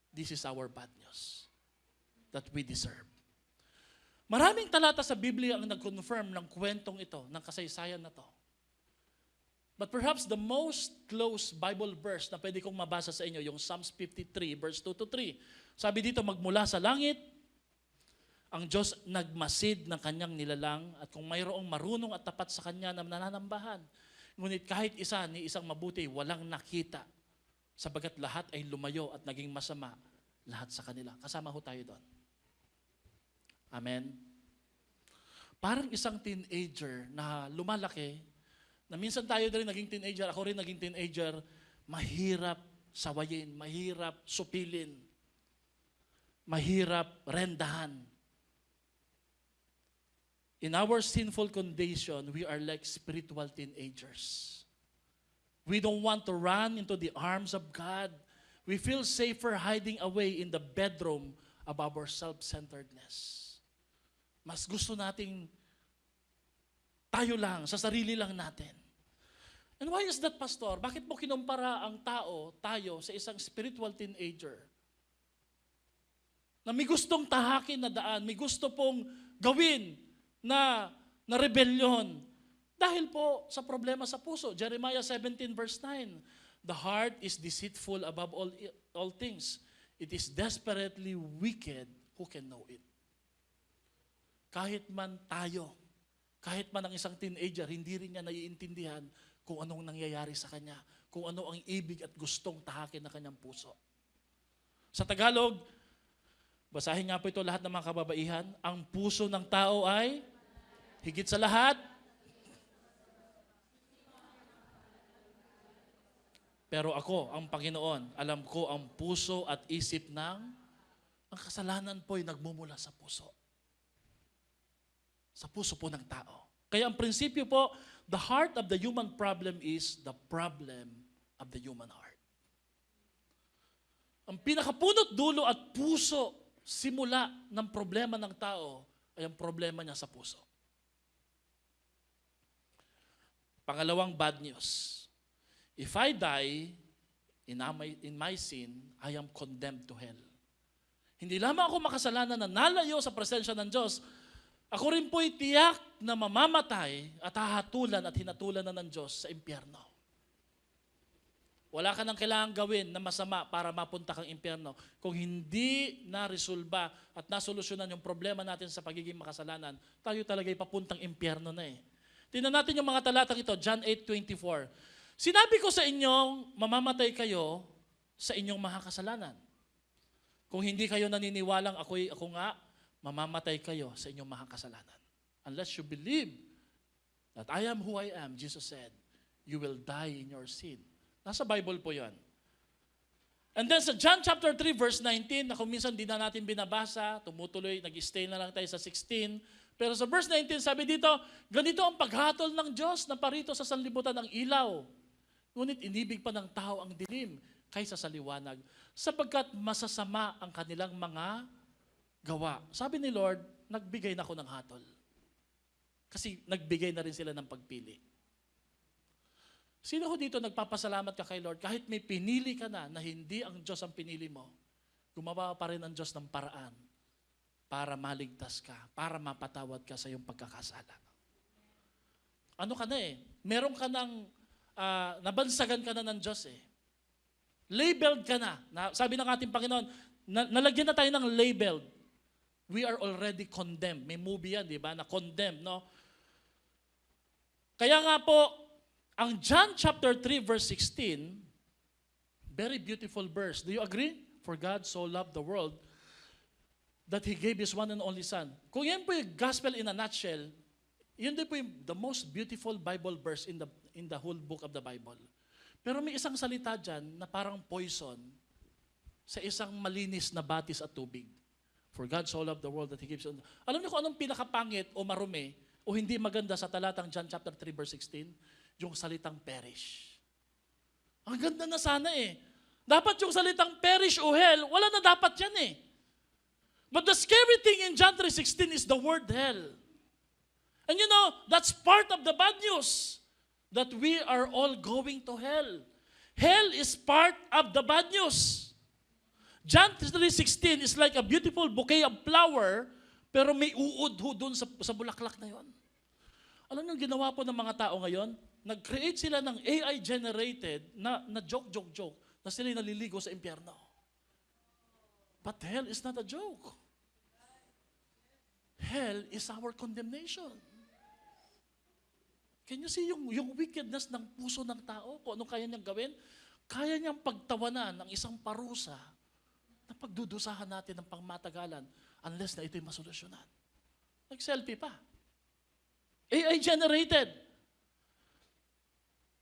This is our bad news that we deserve. Maraming talata sa Biblia ang nag-confirm ng kwentong ito, ng kasaysayan na to. But perhaps the most close Bible verse na pwede kong mabasa sa inyo, yung Psalms 53, verse 2-3. Sabi dito, magmula sa langit, ang Diyos nagmasid ng kanyang nilalang at kung mayroong marunong at tapat sa kanya na nananambahan. Ngunit kahit isa ni isang mabuti, walang nakita. Sabagat lahat ay lumayo at naging masama lahat sa kanila. Kasama ho tayo doon. Amen? Parang isang teenager na lumalaki, na minsan tayo din naging teenager, ako rin naging teenager, mahirap sawayin, mahirap supilin, mahirap rendahan. In our sinful condition, we are like spiritual teenagers. We don't want to run into the arms of God. We feel safer hiding away in the bedroom of our self-centeredness. Mas gusto nating tayo lang, sa sarili lang natin. And why is that, Pastor? Bakit mo kinumpara ang tayo, sa isang spiritual teenager? Na may gustong tahakin na daan, may gusto pong gawin na rebellion. Dahil po sa problema sa puso. Jeremiah 17 verse 9, the heart is deceitful above all things. It is desperately wicked, who can know it? Kahit man tayo, kahit man ang isang teenager, hindi rin niya naiintindihan kung anong nangyayari sa kanya, kung ano ang ibig at gustong tahakin ng kanyang puso. Sa Tagalog, basahin nga po ito lahat ng mga kababaihan, ang puso ng tao ay higit sa lahat. Pero ako, ang Panginoon, alam ko ang puso at isip ang kasalanan po ay nagmumula sa puso. Sa puso po ng tao. Kaya ang prinsipyo po, the heart of the human problem is the problem of the human heart. Ang pinakapunot dulo at puso, simula ng problema ng tao, ay ang problema niya sa puso. Pangalawang bad news. If I die in my sin, I am condemned to hell. Hindi lamang ako makasalanan na nalayo sa presensya ng Diyos, ako rin po'y tiyak na mamamatay at hahatulan at hinatulan na ng Diyos sa impyerno. Wala ka nang kailangang gawin na masama para mapunta kang impyerno. Kung hindi na-resolba at nasolusyonan yung problema natin sa pagiging makasalanan, tayo talaga'y papuntang impyerno na eh. Tingnan natin yung mga talatang ito, John 8:24. Sinabi ko sa inyong, mamamatay kayo sa inyong mga kasalanan. Kung hindi kayo naniniwalang ako nga, mamamatay kayo sa inyong mga kasalanan. unless you believe that I am who I am, Jesus said, you will die in your sin. Nasa Bible po yan. And then sa John chapter 3 verse 19, na kung minsan di na natin binabasa, tumutuloy, nag-stay na lang tayo sa 16. Pero sa verse 19, sabi dito, ganito ang paghatol ng Diyos na parito sa sanlibutan ng ilaw. Ngunit inibig pa ng tao ang dilim kaysa sa liwanag, sapagkat masasama ang kanilang mga gawa. Sabi ni Lord, nagbigay na ako ng hatol. Kasi nagbigay na rin sila ng pagpili. Sino ho dito nagpapasalamat ka kay Lord? Kahit may pinili ka na hindi ang Diyos ang pinili mo, gumawa pa rin ang Diyos ng paraan para maligtas ka, para mapatawad ka sa iyong pagkakasala. Ano ka na eh? Meron ka ng, nabansagan ka na ng Diyos eh. Labeled ka na. Sabi ng ating Panginoon, nalagyan na tayo ng labeled. We are already condemned. May movie yan, di ba? Na condemned, no? Kaya nga po, ang John chapter 3 verse 16, very beautiful verse. Do you agree? For God so loved the world that He gave His one and only Son. Kung yan po yung gospel in a nutshell, yun din po yung the most beautiful Bible verse in the whole book of the Bible. Pero may isang salita dyan na parang poison sa isang malinis na batis at tubig. For God so loved the world that He gives. Alam niyo kung anong pinakapangit o marumi o hindi maganda sa talatang John chapter 3 verse 16? Yung salitang perish. Ang ganda na sana eh. Dapat yung salitang perish o hell, wala na dapat yan eh. But the scary thing in John 3:16 is the word hell. And you know, that's part of the bad news. That we are all going to hell. Hell is part of the bad news. John 3:16 is like a beautiful bouquet of flower, pero may uod ho dun sa bulaklak na yon. Alam niyo ginawa po ng mga tao ngayon? Nag-create sila ng AI-generated na joke, na sila'y naliligo sa impyerno. But hell is not a joke. Hell is our condemnation. Can you see yung wickedness ng puso ng tao? Kung anong kaya niyang gawin? Kaya niyang pagtawanan ng isang parusa na pagdudusahan natin ng pangmatagalan unless na ito'y masolusyonan. Nag-selfie pa. AI-generated.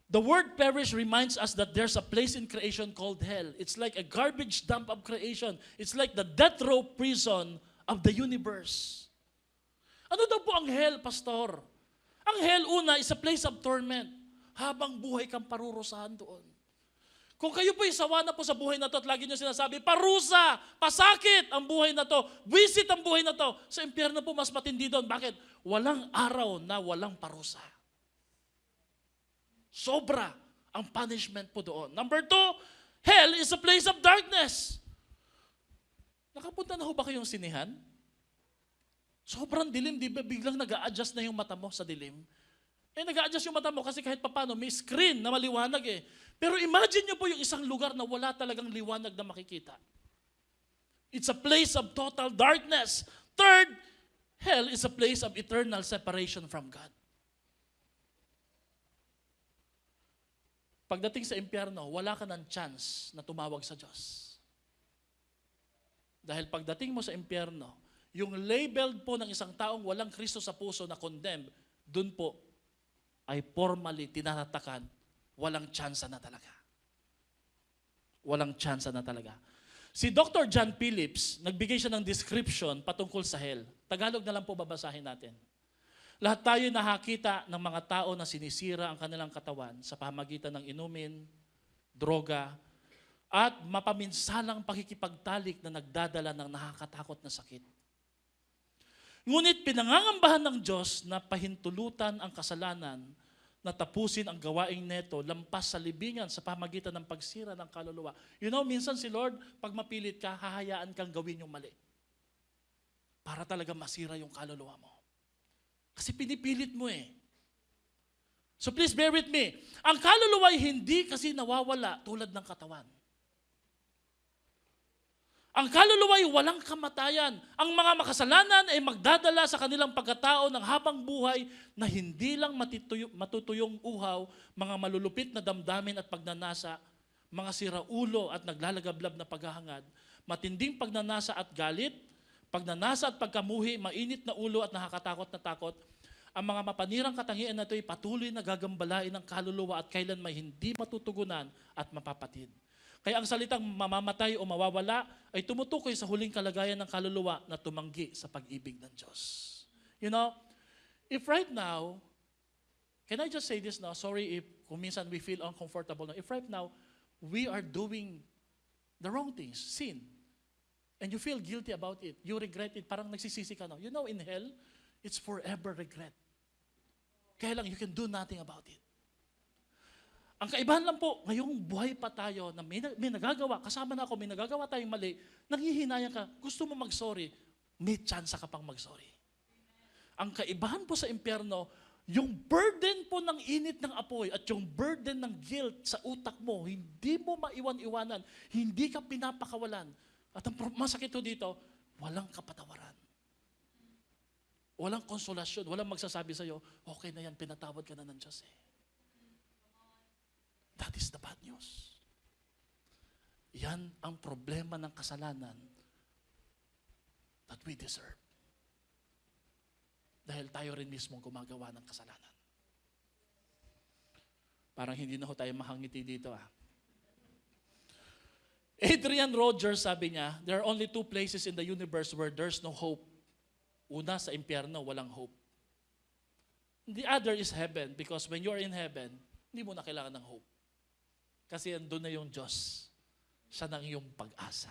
The word perish reminds us that there's a place in creation called hell. It's like a garbage dump of creation. It's like the death row prison of the universe. Ano daw po ang hell, pastor? Ang hell, una, is a place of torment. Habang buhay kang parurusahan doon. Kung kayo po isawa na po sa buhay na to at lagi nyo sinasabi, parusa, pasakit ang buhay na to, visit ang buhay na to, sa impyerno po mas matindi doon. Bakit? Walang araw na walang parusa. Sobra ang punishment po doon. Number 2, hell is a place of darkness. Nakapunta na ho ba kayong sinihan? Sobrang dilim, di ba? Biglang nag-a-adjust na yung mata mo sa dilim. Nag-a-adjust yung mata mo kasi kahit papano, may screen na maliwanag eh. Pero imagine nyo po yung isang lugar na wala talagang liwanag na makikita. It's a place of total darkness. Third, hell is a place of eternal separation from God. Pagdating sa impyerno, wala ka ng chance na tumawag sa Diyos. Dahil pagdating mo sa impyerno, yung labeled po ng isang taong walang Kristo sa puso na condemned, dun po ay formally tinatatakan, walang chance na talaga. Walang chance na talaga. Si Dr. John Phillips, nagbigay siya ng description patungkol sa hell. Tagalog na lang po babasahin natin. Lahat tayo nakakita ng mga tao na sinisira ang kanilang katawan sa pamamagitan ng inumin, droga, at mapaminsalang pakikipagtalik na nagdadala ng nakakatakot na sakit. Ngunit pinangangambahan ng Diyos na pahintulutan ang kasalanan na tapusin ang gawaing neto lampas sa libingan sa pamamagitan ng pagsira ng kaluluwa. You know, minsan si Lord, pag mapilit ka, hahayaan kang gawin yung mali. Para talaga masira yung kaluluwa mo. Kasi pinipilit mo eh. So please bear with me. Ang kaluluwa ay hindi kasi nawawala tulad ng katawan. Ang kaluluwa ay walang kamatayan. Ang mga makasalanan ay magdadala sa kanilang pagkatao ng habang buhay na hindi lang matutuyong uhaw, mga malulupit na damdamin at pagnanasa, mga siraulo at naglalagablab na paghahangad, matinding pagnanasa at galit, pagnanasa at pagkamuhi, mainit na ulo at nakakatakot na takot, ang mga mapanirang katangian na ito ay patuloy na gagambalain ng kaluluwa at kailan may hindi matutugunan at mapapatid. Kaya ang salitang mamamatay o mawawala ay tumutukoy sa huling kalagayan ng kaluluwa na tumanggi sa pag-ibig ng Diyos. You know, if right now, can I just say this now? Sorry if kung minsan we feel uncomfortable. If right now, we are doing the wrong things, sin, and you feel guilty about it, you regret it, parang nagsisisi ka na. You know, in hell, it's forever regret. Kaya lang, you can do nothing about it. Ang kaibahan lang po, ngayong buhay pa tayo na may nagagawa, kasama na ako, may nagagawa tayong mali, nanghihinayang ka, gusto mo mag-sorry, may chance ka pang mag-sorry. Ang kaibahan po sa impyerno, yung burden po ng init ng apoy at yung burden ng guilt sa utak mo, hindi mo maiwan-iwanan, hindi ka pinapakawalan. At ang masakit po dito, walang kapatawaran. Walang konsolasyon, walang magsasabi sa'yo, okay na yan, pinatawad ka na ng Diyos eh. That is the bad news. Yan ang problema ng kasalanan that we deserve. Dahil tayo rin mismo gumagawa ng kasalanan. Parang hindi na ho tayo mahangiti dito ah. Adrian Rogers sabi niya, there are only two places in the universe where there's no hope. Una, sa impyerno, walang hope. The other is heaven, because when you are in heaven, hindi mo na kailangan ng hope. Kasi andun na yung Diyos. Siya nang iyong pag-asa.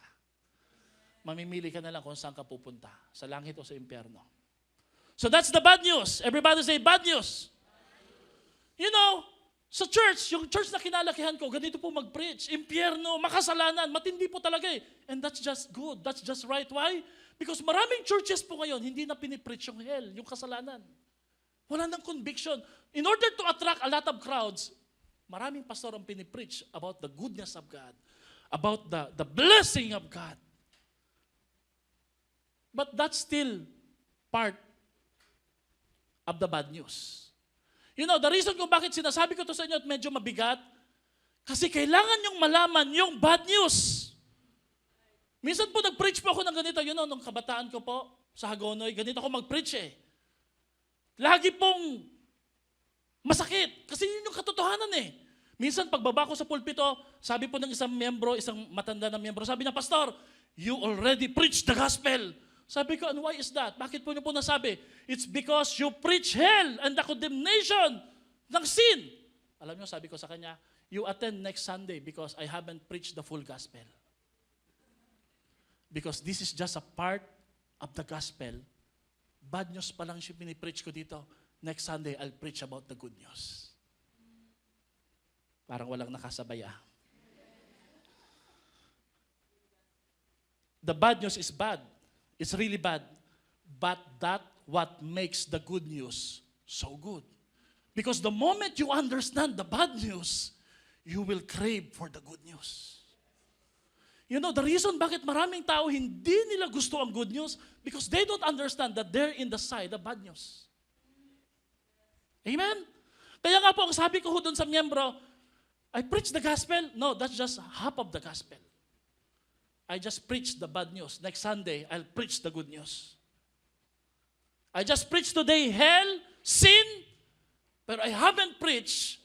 Mamimili ka na lang kung saan ka pupunta, sa langit o sa impyerno. So that's the bad news. Everybody say, bad news. You know, sa church, yung church na kinalakihan ko, ganito po mag-preach. Impyerno, makasalanan, matindi po talaga eh. And that's just good. That's just right. Why? Because maraming churches po ngayon, hindi na pinipreach yung hell, yung kasalanan. Wala nang conviction. In order to attract a lot of crowds, maraming pastor ang pinipreach about the goodness of God, about the blessing of God. But that's still part of the bad news. You know, the reason kung bakit sinasabi ko to sa inyo at medyo mabigat, kasi kailangan yung malaman yung bad news. Minsan po nag-preach po ako ng ganito, you know, nung kabataan ko po sa Hagonoy, ganito ako mag-preach eh. Lagi pong masakit, kasi yun yung katotohanan eh. Minsan pagbaba ko sa pulpito, sabi po ng isang miyembro, isang matanda na miyembro, sabi niya, Pastor, you already preached the gospel. Sabi ko, and why is that? Bakit po niyo po nasabi? It's because you preach hell and the condemnation ng sin. Alam niyo, sabi ko sa kanya, you attend next Sunday because I haven't preached the full gospel. Because this is just a part of the gospel. Bad news pa lang siya pinipreach ko dito. Next Sunday, I'll preach about the good news. Parang walang nakasabay ah. The bad news is bad. It's really bad. But that what makes the good news so good. Because the moment you understand the bad news, you will crave for the good news. You know, the reason bakit maraming tao hindi nila gusto ang good news, because they don't understand that they're in the side of bad news. Amen? Kaya nga po, ang sabi ko doon sa miyembro, I preach the gospel. No, that's just half of the gospel. I just preach the bad news. Next Sunday, I'll preach the good news. I just preached today hell, sin, but I haven't preached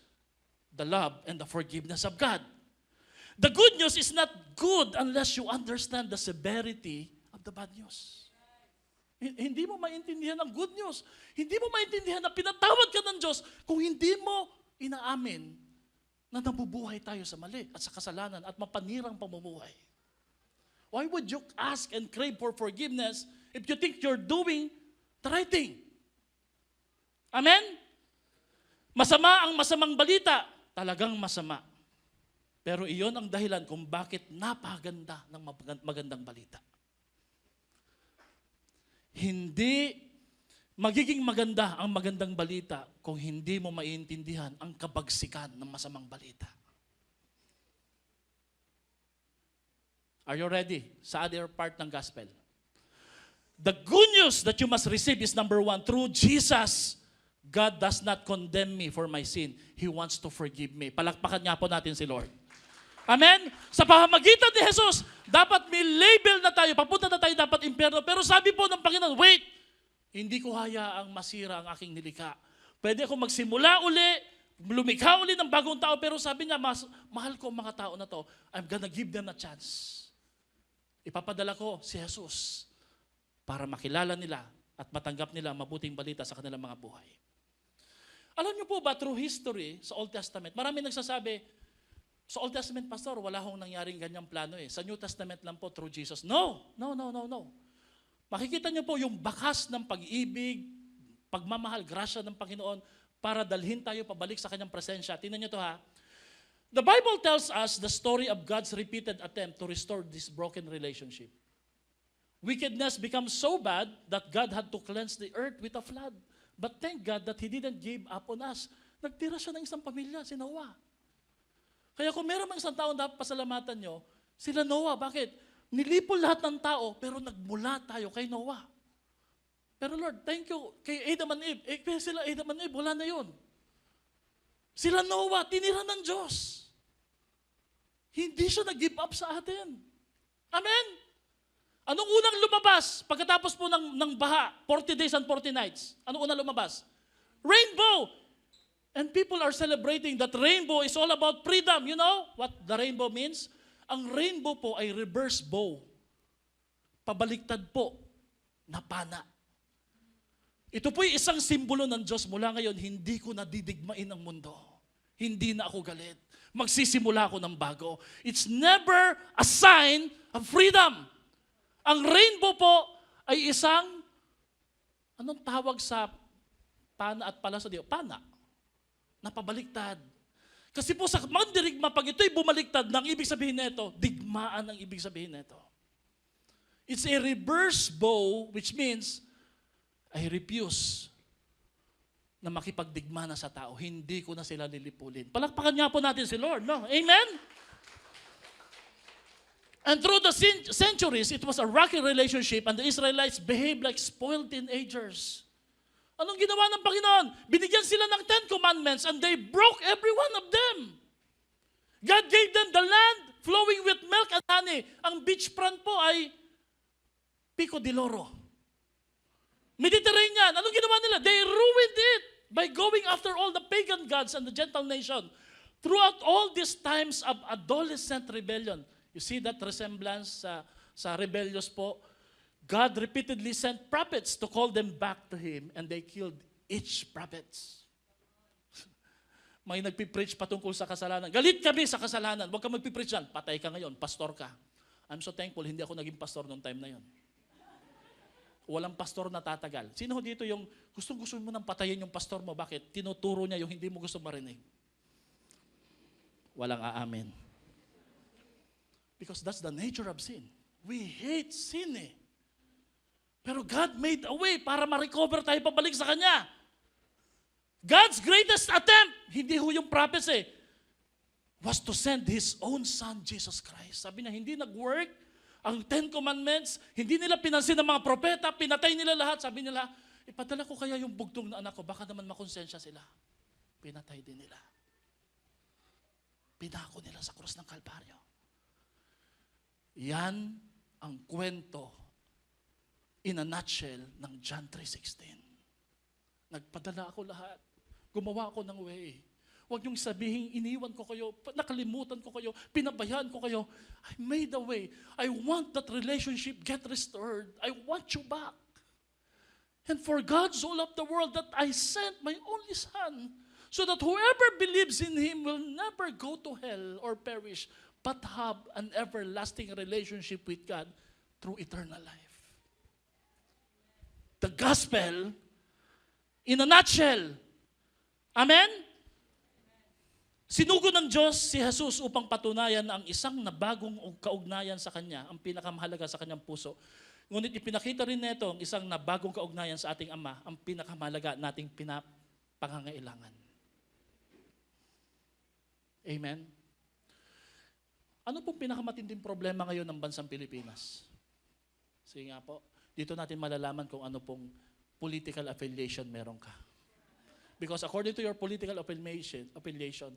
the love and the forgiveness of God. The good news is not good unless you understand the severity of the bad news. Hindi mo maintindihan ang good news. Hindi mo maintindihan na pinatawad ka ng Diyos kung hindi mo inaamin na nabubuhay tayo sa mali at sa kasalanan at mapanirang pamumuhay. Why would you ask and crave for forgiveness if you think you're doing the right thing? Amen? Masama ang masamang balita. Talagang masama. Pero iyon ang dahilan kung bakit napakaganda ng magandang balita. Hindi magiging maganda ang magandang balita kung hindi mo maintindihan ang kabagsikan ng masamang balita. Are you ready? Sa other part ng gospel. The good news that you must receive is number one, through Jesus, God does not condemn me for my sin. He wants to forgive me. Palakpakan niya po natin si Lord. Amen? Sa pamamagitan ni Jesus, dapat may label na tayo. Papunta na tayo dapat impyerno. Pero sabi po ng Panginoon, wait, Hindi ko hayaang masira ang aking nilikha. Pwede ako magsimula uli, lumikha uli ng bagong tao, pero sabi niya, mahal ko ang mga tao na to. I'm gonna give them a chance. Ipapadala ko si Jesus para makilala nila at matanggap nila mabuting balita sa kanilang mga buhay. Alam niyo po ba, through history, sa Old Testament, marami nagsasabi, sa Old Testament, Pastor, wala hong nangyaring ganyang plano eh. Sa New Testament lang po, through Jesus. No. Makikita niyo po yung bakas ng pag-ibig, pagmamahal, grasya ng Panginoon para dalhin tayo pabalik sa kanyang presensya. Tingnan niyo to ha. The Bible tells us the story of God's repeated attempt to restore this broken relationship. Wickedness becomes so bad that God had to cleanse the earth with a flood. But thank God that He didn't give up on us. Nagtira siya ng isang pamilya, si Noah. Kaya kung meron mang isang taong dapat pasalamatan nyo, sila Noah. Bakit? Nilipol lahat ng tao, pero nagmula tayo kay Noah. Pero Lord, thank you kay Adam and Eve. Kaya sila Adam and Eve, wala na yun. Sila Noah, tinira ng Diyos. Hindi siya nag-give up sa atin. Amen? Anong unang lumabas pagkatapos po ng baha, 40 days and 40 nights? Anong unang lumabas? Rainbow! And people are celebrating that rainbow is all about freedom. You know what the rainbow means? Ang rainbow po ay reverse bow. Pabaliktad po na pana. Ito po'y isang simbolo ng Diyos. Mula ngayon, hindi ko nadidigmain ang mundo. Hindi na ako galit. Magsisimula ako ng bago. It's never a sign of freedom. Ang rainbow po ay isang, anong tawag sa pana at pala sa Diyos? Pana. Napabaliktad. Kasi po sa mandirigma, pag ito'y bumaliktad, ang ibig sabihin nito, digmaan ang ibig sabihin nito. It's a reverse bow, which means, I refuse na makipagdigma na sa tao. Hindi ko na sila lilipulin. Palakpakan nga po natin si Lord, no? Amen? And through the centuries, it was a rocky relationship and the Israelites behaved like spoiled teenagers. Anong ginawa ng Panginoon? Binigyan sila ng 10 commandments and they broke every one of them. God gave them the land flowing with milk and honey. Ang beachfront po ay Pico de Loro. Mediterranean. Anong ginawa nila? They ruined it by going after all the pagan gods and the Gentile nation. Throughout all these times of adolescent rebellion, you see that resemblance sa rebellious po, God repeatedly sent prophets to call them back to Him and they killed each prophets. May nagpipreach patungkol sa kasalanan. Galit kami sa kasalanan. Huwag ka magpipreach yan. Patay ka ngayon. Pastor ka. I'm so thankful, hindi ako naging pastor noong time na yon. Walang pastor na tatagal. Sino dito yung gusto mo nang patayin yung pastor mo? Bakit? Tinuturo niya yung hindi mo gusto marinig. Walang aamin. Because that's the nature of sin. We hate sin eh. Pero God made a way para ma-recover tayo pabalik sa Kanya. God's greatest attempt, hindi ho yung prophets eh, was to send His own Son, Jesus Christ. Sabi niya, hindi nag-work ang 10 Commandments, hindi nila pinansin ng mga propeta, pinatay nila lahat. Sabi nila, ipadala ko kaya yung bugtong na anak ko, baka naman makonsensya sila. Pinatay din nila. Pinako nila sa krus ng Kalbaryo. Yan ang kwento in a nutshell ng John 3:16. Nagpadala ako lahat. Gumawa ako ng way. Huwag niyong sabihin, iniwan ko kayo, nakalimutan ko kayo, pinabayaan ko kayo. I made a way. I want that relationship get restored. I want you back. And for God so loved the world that I sent my only Son, so that whoever believes in Him will never go to hell or perish, but have an everlasting relationship with God through eternal life. The gospel in a nutshell. Amen? Sinugo ng Diyos si Jesus upang patunayan ang isang nabagong kaugnayan sa Kanya, ang pinakamahalaga sa Kanyang puso. Ngunit ipinakita rin nito ang isang nabagong kaugnayan sa ating Ama, ang pinakamahalaga nating pangangailangan. Amen? Ano pong pinakamatinding problema ngayon ng bansang Pilipinas? Sige nga po. Dito natin malalaman kung ano pong political affiliation meron ka. Because according to your political affiliation,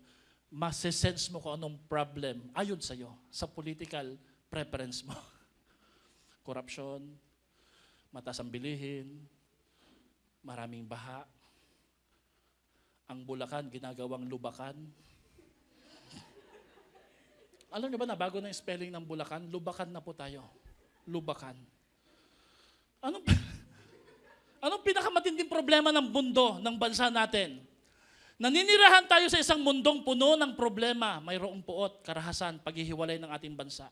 masesense mo kung anong problem ayon sa'yo, sa political preference mo. Corruption, mataas ang bilihin, Maraming baha. Ang Bulacan, ginagawang lubakan. Alam niyo ba na bago na yung spelling ng Bulacan, lubakan na po tayo. Lubakan. Anong pinakamatinding problema ng mundo, ng bansa natin? Naninirahan tayo sa isang mundong puno ng problema, mayroong puot, karahasan, paghihiwalay ng ating bansa.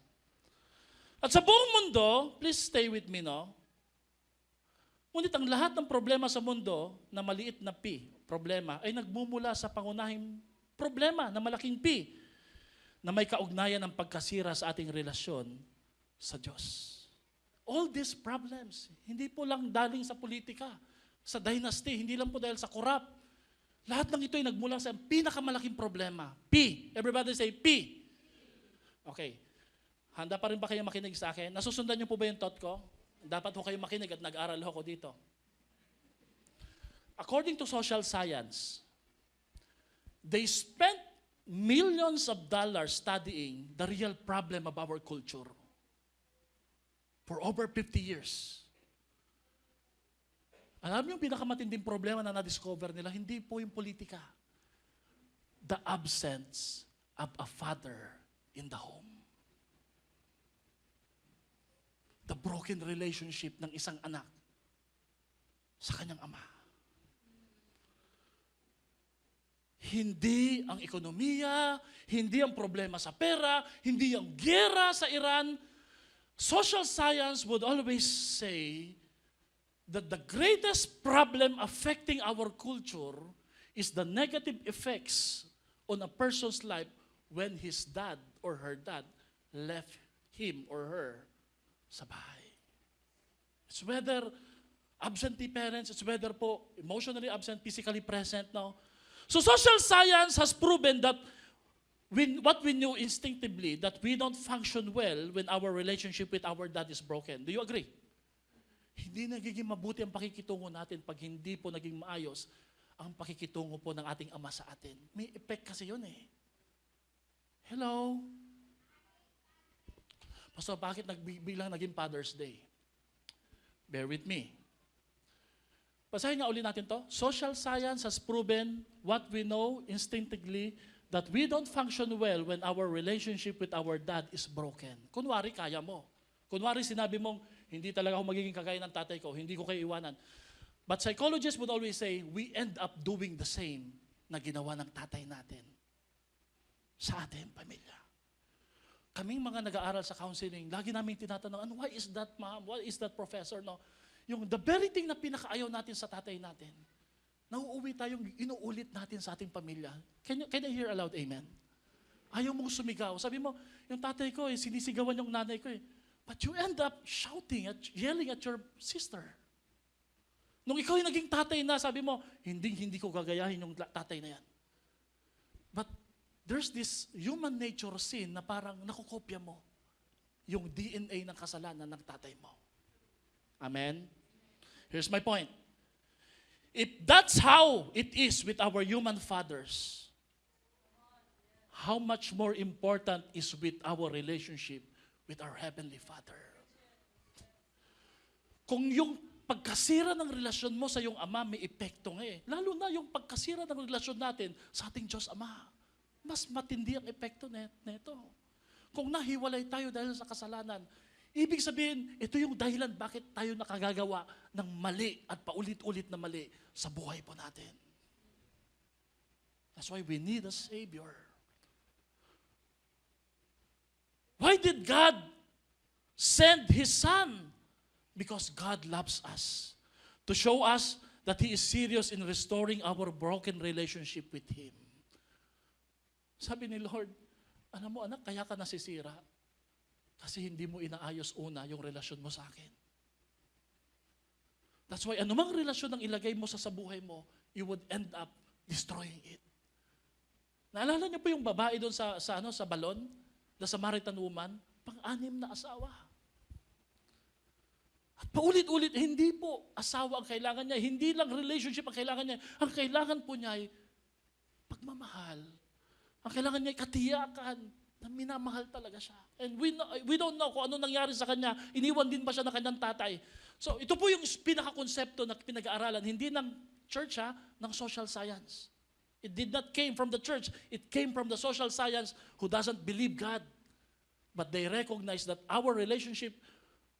At sa buong mundo, please stay with me, no? Ngunit ang lahat ng problema sa mundo na maliit na P, problema, ay nagmumula sa pangunahing problema na malaking P, na may kaugnayan ng pagkasira sa ating relasyon sa Diyos. All these problems, hindi po lang daling sa politika, sa dynasty, hindi lang po dahil sa corrupt. Lahat ng ito ay nagmula sa pinakamalaking problema. P. Everybody say P. Okay. Handa pa rin ba kayo makinig sa akin? Nasusundan niyo po ba yung thought ko? Dapat ho kayo makinig at nag-aral ho ko dito. According to social science, they spent millions of dollars studying the real problem of our culture for over 50 years. Alam niyo yung pinakamatinding problema na na-discover nila, hindi po yung politika. The absence of a father in the home. The broken relationship ng isang anak sa kanyang ama. Hindi ang ekonomiya, hindi ang problema sa pera, hindi ang giyera sa Iran. Social science would always say that the greatest problem affecting our culture is the negative effects on a person's life when his dad or her dad left him or her sa bahay. It's whether absentee parents, it's whether po emotionally absent, physically present, no? So social science has proven that what we knew instinctively, that we don't function well when our relationship with our dad is broken. Do you agree? Hindi nagiging mabuti ang pakikitungo natin pag hindi po naging maayos ang pakikitungo po ng ating ama sa atin. May effect kasi yun eh. Hello? Pastor, bakit biglang naging Father's Day? Bear with me. Basahin nga ulit natin to. Social science has proven what we know instinctively that we don't function well when our relationship with our dad is broken. Kunwari, kaya mo. Kunwari, sinabi mong, hindi talaga ako magiging kagaya ng tatay ko, hindi ko kayo iwanan. But psychologists would always say, we end up doing the same na ginawa ng tatay natin sa ating pamilya. Kaming mga nag-aaral sa counseling, lagi namin tinatanong, why is that mom? Why is that professor? No? Yung the very thing na pinakaayaw natin sa tatay natin, nauuwi tayong inuulit natin sa ating pamilya. Can I hear aloud, amen? Ayaw mong sumigaw. Sabi mo, yung tatay ko, sinisigawan yung nanay ko. But you end up shouting, yelling at your sister. Nung ikaw yung naging tatay na, sabi mo, hindi ko gagayahin yung tatay na yan. But there's this human nature sin na parang nakukopya mo yung DNA ng kasalanan ng tatay mo. Amen? Here's my point. If that's how it is with our human fathers, how much more important is with our relationship with our Heavenly Father? Kung yung pagkasira ng relasyon mo sa iyong ama may epekto nga eh. Lalo na yung pagkasira ng relasyon natin sa ating Diyos Ama. Mas matindi ang epekto nito. Kung nahiwalay tayo dahil sa kasalanan, ibig sabihin, ito yung dahilan bakit tayo nakagagawa ng mali at paulit-ulit na mali sa buhay po natin. That's why we need a Savior. Why did God send His Son? Because God loves us. To show us that He is serious in restoring our broken relationship with Him. Sabi ni Lord, alam mo anak, kaya ka nasisira. Kasi hindi mo inaayos una yung relasyon mo sa akin. That's why anumang relasyon ang ilagay mo sa buhay mo, you would end up destroying it. Naalala niyo po yung babae doon sa balon, the Samaritan woman, pang-anim na asawa. At paulit-ulit, hindi po asawa ang kailangan niya, hindi lang relationship ang kailangan niya. Ang kailangan po niya ay pagmamahal. Ang kailangan niya ay katiyakan na minamahal talaga siya. And we don't know kung ano nangyari sa kanya. Iniwan din ba siya ng kanyang tatay? So ito po yung pinaka-konsepto na pinag-aaralan, hindi ng church ng social science. It did not came from the church. It came from the social science who doesn't believe God. But they recognize that our relationship,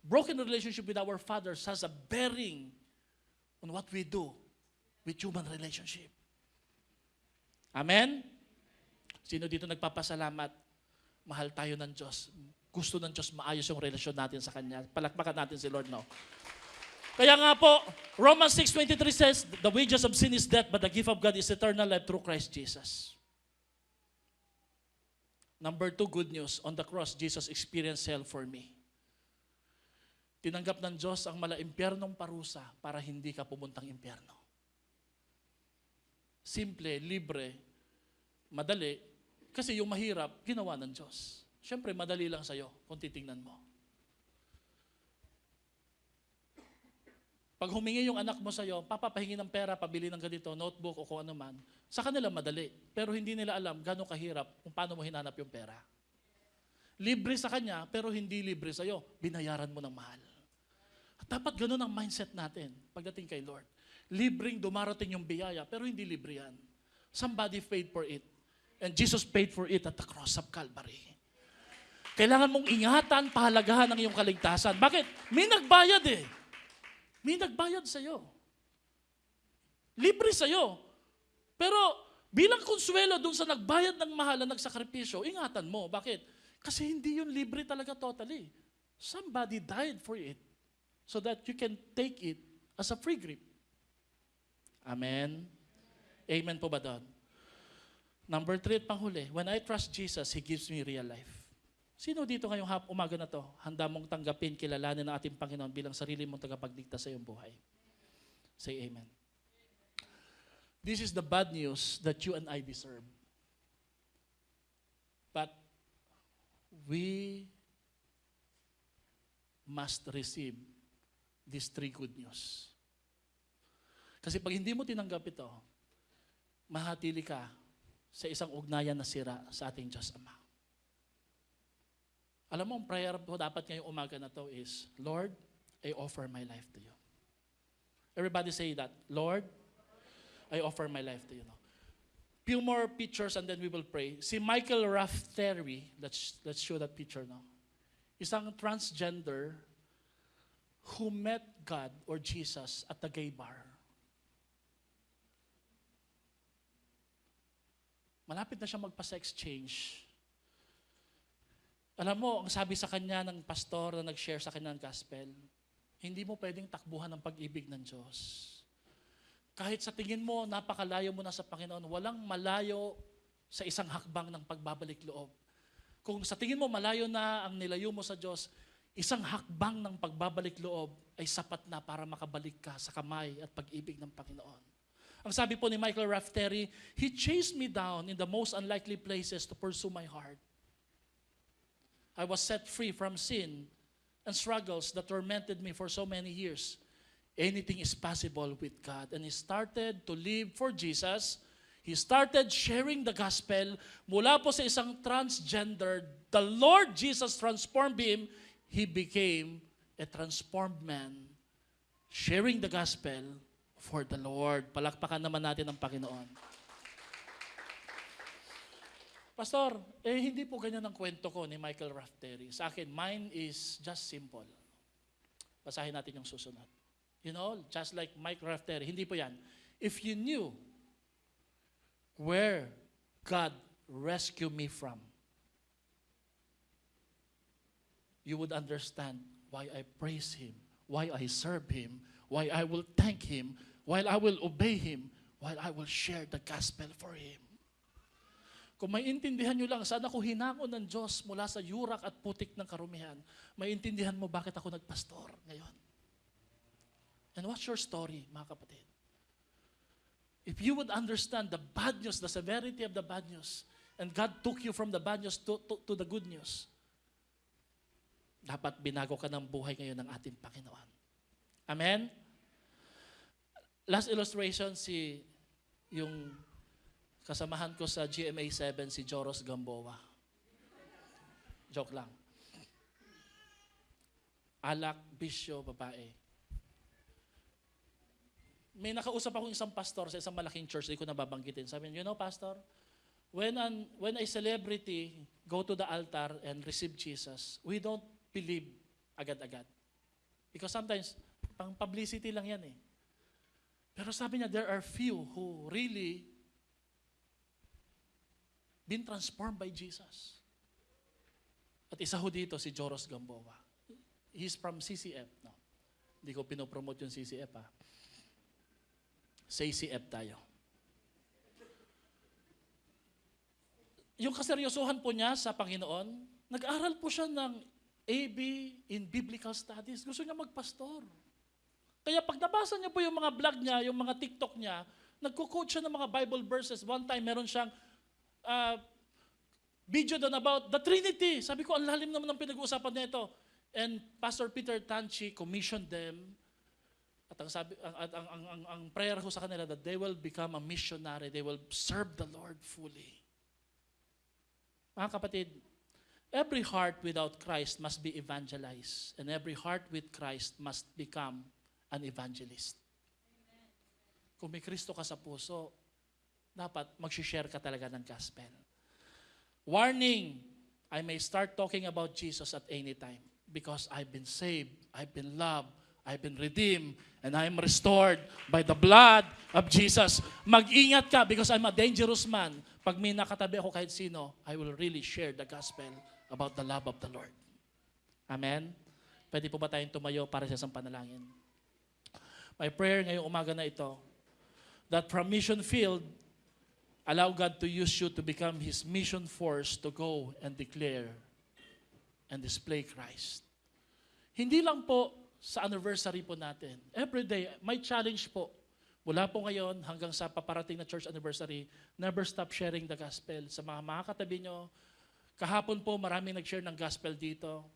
broken relationship with our fathers has a bearing on what we do with human relationship. Amen? Sino dito nagpapasalamat? Mahal tayo ng Diyos. Gusto ng Diyos maayos yung relasyon natin sa Kanya. Palakpakan natin si Lord, no? Kaya nga po, Romans 6:23 says, the wages of sin is death, but the gift of God is eternal life through Christ Jesus. Number 2, good news. On the cross, Jesus experienced hell for me. Tinanggap ng Diyos ang impyernong parusa para hindi ka pumuntang impyerno. Simple, libre, madali, kasi yung mahirap, ginawa ng Diyos. Siyempre, madali lang sa'yo kung titingnan mo. Pag humingi yung anak mo sa'yo, papapahingi ng pera, pabili ng ganito, notebook o kung ano man, sa kanila madali. Pero hindi nila alam gano'ng kahirap kung paano mo hinanap yung pera. Libre sa kanya, pero hindi libre sa'yo. Binayaran mo ng mahal. At dapat gano'n ang mindset natin pagdating kay Lord. Libreng dumarating yung biyaya, pero hindi libre yan. Somebody paid for it. And Jesus paid for it at the cross of Calvary. Kailangan mong ingatan, pahalagahan ang iyong kaligtasan. Bakit? May nagbayad eh. May nagbayad sa'yo. Libre sa'yo. Pero bilang konsuelo dun sa nagbayad ng mahal na nagsakripisyo, ingatan mo. Bakit? Kasi hindi yun libre talaga totally. Somebody died for it so that you can take it as a free gift. Amen? Amen po ba doon? Number 3 at panghuli, when I trust Jesus, He gives me real life. Sino dito ngayong umaga na to, handa mong tanggapin, kilalanin ng ating Panginoon bilang sarili mong tagapagligtas sa iyong buhay? Say amen. This is the bad news that you and I deserve. But we must receive these 3 good news. Kasi pag hindi mo tinanggap ito, mahatili ka sa isang ugnayan na sira sa ating Diyos Ama. Alam mo, ang prayer po dapat ngayong umaga na to is, Lord, I offer my life to you. Everybody say that. Lord, I offer my life to you. No? Few more pictures and then we will pray. Si Michael Raftery, let's show that picture now. Isang transgender who met God or Jesus at the gay bar. Malapit na siya magpa-sex change. Alam mo, ang sabi sa kanya ng pastor na nag-share sa kanya ng gospel, hindi mo pwedeng takbuhan ng pag-ibig ng Diyos. Kahit sa tingin mo, napakalayo mo na sa Panginoon, walang malayo sa isang hakbang ng pagbabalik loob. Kung sa tingin mo malayo na ang nilayo mo sa Diyos, isang hakbang ng pagbabalik loob ay sapat na para makabalik ka sa kamay at pag-ibig ng Panginoon. Ang sabi po ni Michael Raftery, He chased me down in the most unlikely places to pursue my heart. I was set free from sin and struggles that tormented me for so many years. Anything is possible with God. And he started to live for Jesus. He started sharing the gospel. Mula po sa isang transgender, the Lord Jesus transformed him. He became a transformed man, sharing the gospel for the Lord. Palakpakan naman natin ang Panginoon. Pastor, hindi po ganyan ang kwento ko ni Michael Raftery. Sa akin, mine is just simple. Basahin natin yung susunod. You know, just like Mike Raftery, hindi po yan. If you knew where God rescued me from, you would understand why I praise Him, why I serve Him, why I will thank Him, while I will obey Him, while I will share the gospel for Him. Kung may intindihan nyo lang, saan ako hinako ng Diyos mula sa yurak at putik ng karumihan, may intindihan mo bakit ako nagpastor ngayon. And what's your story, mga kapatid? If you would understand the bad news, the severity of the bad news, and God took you from the bad news to the good news, dapat binago ka ng buhay ngayon ng ating Panginoon. Amen? Last illustration, yung kasamahan ko sa GMA 7, si Joros Gamboa. Joke lang. Alak, bisyo, babae. May nakausap akong isang pastor sa isang malaking church, hindi ko nababanggitin. Sabi niya, pastor, when a celebrity go to the altar and receive Jesus, we don't believe agad-agad. Because sometimes, pang publicity lang yan eh. Pero sabi niya, there are few who really been transformed by Jesus. At isa ho dito, si Joros Gamboa. He's from CCF. No, hindi ko pinopromote yung CCF ha. Sa CCF tayo. Yung kaseryosohan po niya sa Panginoon, nag-aral po siya ng AB in Biblical Studies. Gusto niya magpastor. Kaya pag nabasa niya po yung mga vlog niya, yung mga TikTok niya, nagko-quote siya ng mga Bible verses. One time, meron siyang video doon about the Trinity. Sabi ko, ang lalim naman ng pinag-uusapan na ito. And Pastor Peter Tanchi commissioned them. At ang prayer ko sa kanila that they will become a missionary. They will serve the Lord fully. Mga kapatid, every heart without Christ must be evangelized. And every heart with Christ must become an evangelist. Amen. Kung may Kristo ka sa puso, dapat mag-share ka talaga ng gospel. Warning, I may start talking about Jesus at any time because I've been saved, I've been loved, I've been redeemed, and I'm restored by the blood of Jesus. Mag-ingat ka because I'm a dangerous man. Pag may nakatabi ako kahit sino, I will really share the gospel about the love of the Lord. Amen? Pwede po ba tayong tumayo para sa isang panalangin? My prayer ngayong umaga na ito, that from mission field, allow God to use you to become His mission force to go and declare and display Christ. Hindi lang po sa anniversary po natin. Every day, may challenge po. Mula po ngayon hanggang sa paparating na church anniversary, never stop sharing the gospel. Sa mga katabi nyo, kahapon po maraming nag-share ng gospel dito.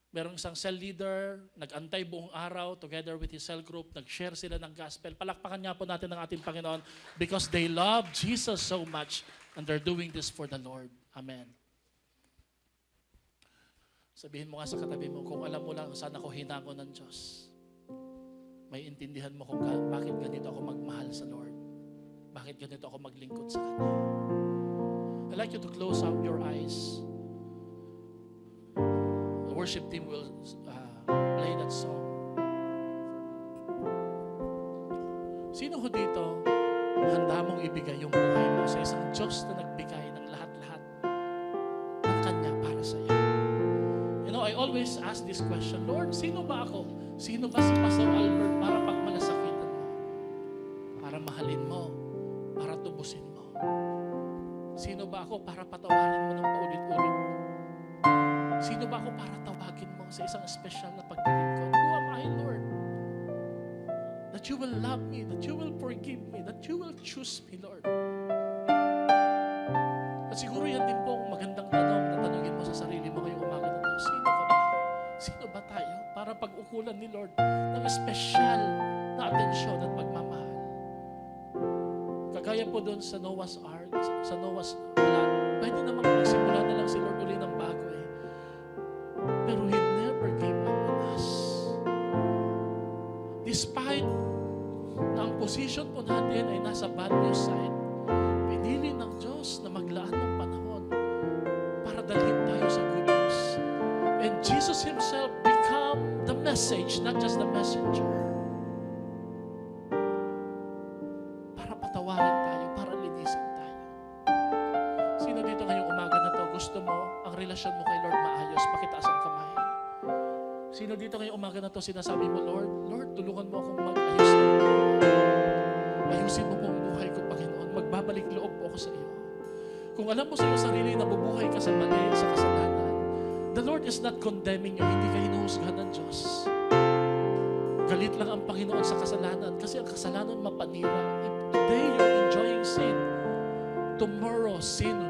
Merong isang cell leader, nag-antay buong araw together with his cell group, nag-share sila ng gospel. Palakpakan nga po natin ng ating Panginoon because they love Jesus so much and they're doing this for the Lord. Amen. Sabihin mo nga sa katabi mo, kung alam mo lang saan ako hinango ng Diyos, may intindihan mo kung bakit ganito ako magmahal sa Lord. Bakit ganito ako maglingkod sa Kanya. I'd like you to close out your eyes. Worship team will play that song. Sino ho dito handa mong ibigay yung buhay mo sa isang Diyos na nagbigay ng lahat-lahat ng Kanya para sa iyo? You know, I always ask this question, Lord, sino ba ako? Sino ba si Pastor Albert para pagmalasakitan mo? Para mahalin mo? Para tubusin mo? Sino ba ako para patawarin mo ng paulit-ulit? Sino ba ako para tawagin mo sa isang special na paglilingkod? Who am I, Lord? That you will love me, that you will forgive me, that you will choose me, Lord. At siguro yan din pong magandang tanong na tanongin mo sa sarili mo ngayong umaga na ito. Sino ka ba? Sino ba tayo para pag-ukulan ni Lord ng special na atensyon at pagmamahal? Kagaya po doon sa Noah's Ark, sa Noah's Flood, pwede namang magsimula na lang si Lord uli ng bago eh. Pero He never gave up on us. Despite na ang position po natin ay nasa bad news side, pinili ng Diyos na maglaan ng panahon para dalhin tayo sa good news. And Jesus Himself become the message, not just the messenger. Para patawarin tayo, para linisin tayo. Sino dito ngayong umaga na to, gusto mo ang relasyon mo kay Lord maayos, pakitaas ang kamay. Sino dito ngayong umaga na to, sinasabi mo, Lord, tulungan mo akong mag-ayos ng buhay. Ayusin mo po ang buhay ko, Panginoon. Magbabalik loob po ako sa iyo. Kung alam mo sa iyong sarili na bubuhay ka sa mali, sa kasalanan, the Lord is not condemning you, hindi ka hinuhusgahan ng Diyos. Galit lang ang Panginoon sa kasalanan kasi ang kasalanan mapanira. If today you're enjoying sin, tomorrow sin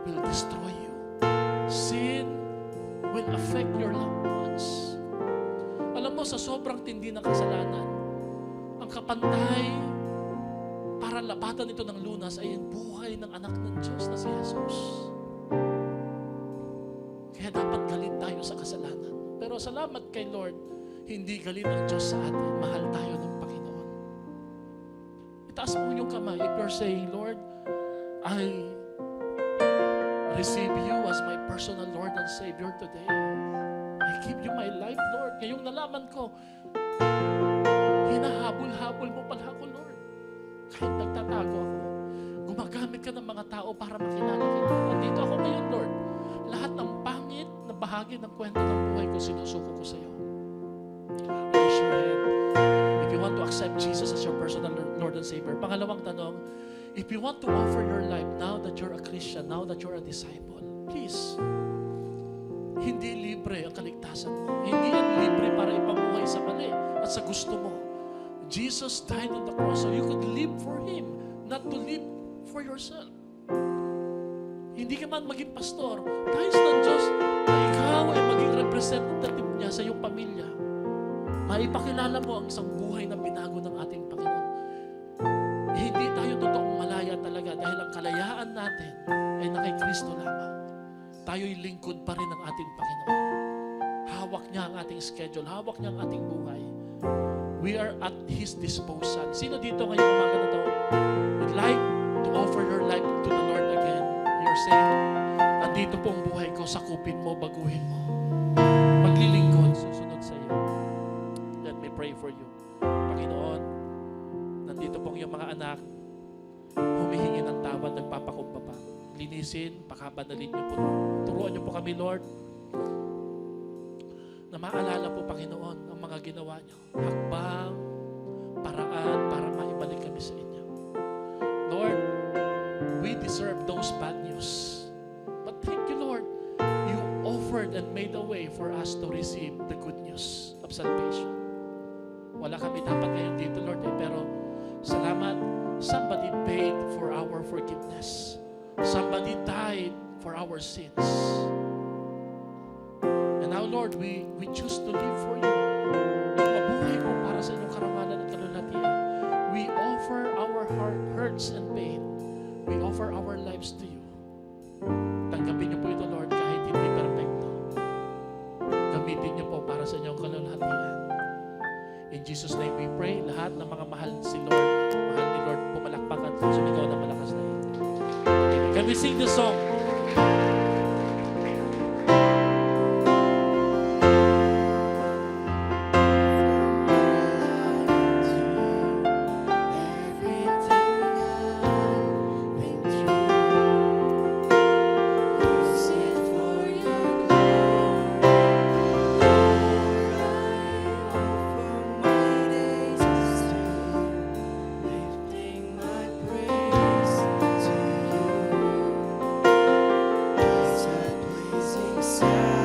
will destroy you. Sin will affect your loved ones. Alam mo, sa sobrang tindi ng kasalanan, ang kapantay para lapatan ito ng lunas ay ang buhay ng anak ng Diyos na si Jesus. Kaya dapat galit tayo sa kasalanan. Pero salamat kay Lord, hindi galit ang Diyos sa atin. Mahal tayo ng Panginoon. itaas mo yung kamay if you're saying, Lord, I receive you as my personal Lord and Savior today. I give you my life, Lord. Ngayong nalaman ko, hinahabol-habol mo pala ako, Lord. Kahit nagtatago ako, gumagamit ka ng mga tao para makilala kita. Nandito ako ngayon, Lord. Lahat ng pangit na bahagi ng kwento ng buhay ko, sinusuko ko sa iyo. Raise your hand if you want to accept Jesus as your personal Lord and Savior. Pangalawang tanong, if you want to offer your life now that you're a Christian, now that you're a disciple, please, hindi libre ang kaligtasan mo. Hindi yan libre para ipamuhay sa mali at sa gusto mo. Jesus died on the cross so you could live for Him, not to live for yourself. Hindi ka man maging pastor, nais ng Diyos na ikaw ay maging representative niya sa iyong pamilya. Maipakilala mo ang isang buhay na binago ng ating Panginoon. Hindi tayo totoong malaya talaga dahil ang kalayaan natin ay na kay Kristo lamang. Tayo'y lingkod pa rin ng ating Panginoon. Hawak niya ang ating schedule, hawak niya ang ating buhay. We are at His disposal. Sino dito ngayong umaga na ito would like to offer your life to the Lord again? You're saying, andito po ang buhay ko, sakupin mo, baguhin mo. Maglilingkod, susunod sa iyo. Let me pray for you. Panginoon, nandito po ang iyong mga anak, humihingi ng tawad, nagpapakumbaba. Linisin, pakabanalin niyo po. Turuan niyo po kami, Lord, na maalala po, Panginoon, ang mga ginawa niyo. Hakbang, paraan para maibalik kami sa inyo. Lord, we deserve those bad news. But thank you, Lord, you offered and made a way for us to receive the good news of salvation. Wala kami dapat ngayon dito, Lord, pero salamat, somebody paid for our forgiveness. Somebody died for our sins. And now, Lord, we choose to live for you. Mabuhay mo para sa inyong karangalan at kalulatian. We offer our hurts and pain. We offer our lives to you. Tanggapin niyo po ito, Lord, kahit hindi perfecto. Gamitin niyo po para sa inyong kalulatian. In Jesus' name we pray. Lahat ng mga mahal si Lord, mahal ni Lord, pumalakpakan po. Sumigaw na malakas na yun. Can we sing this song? Sound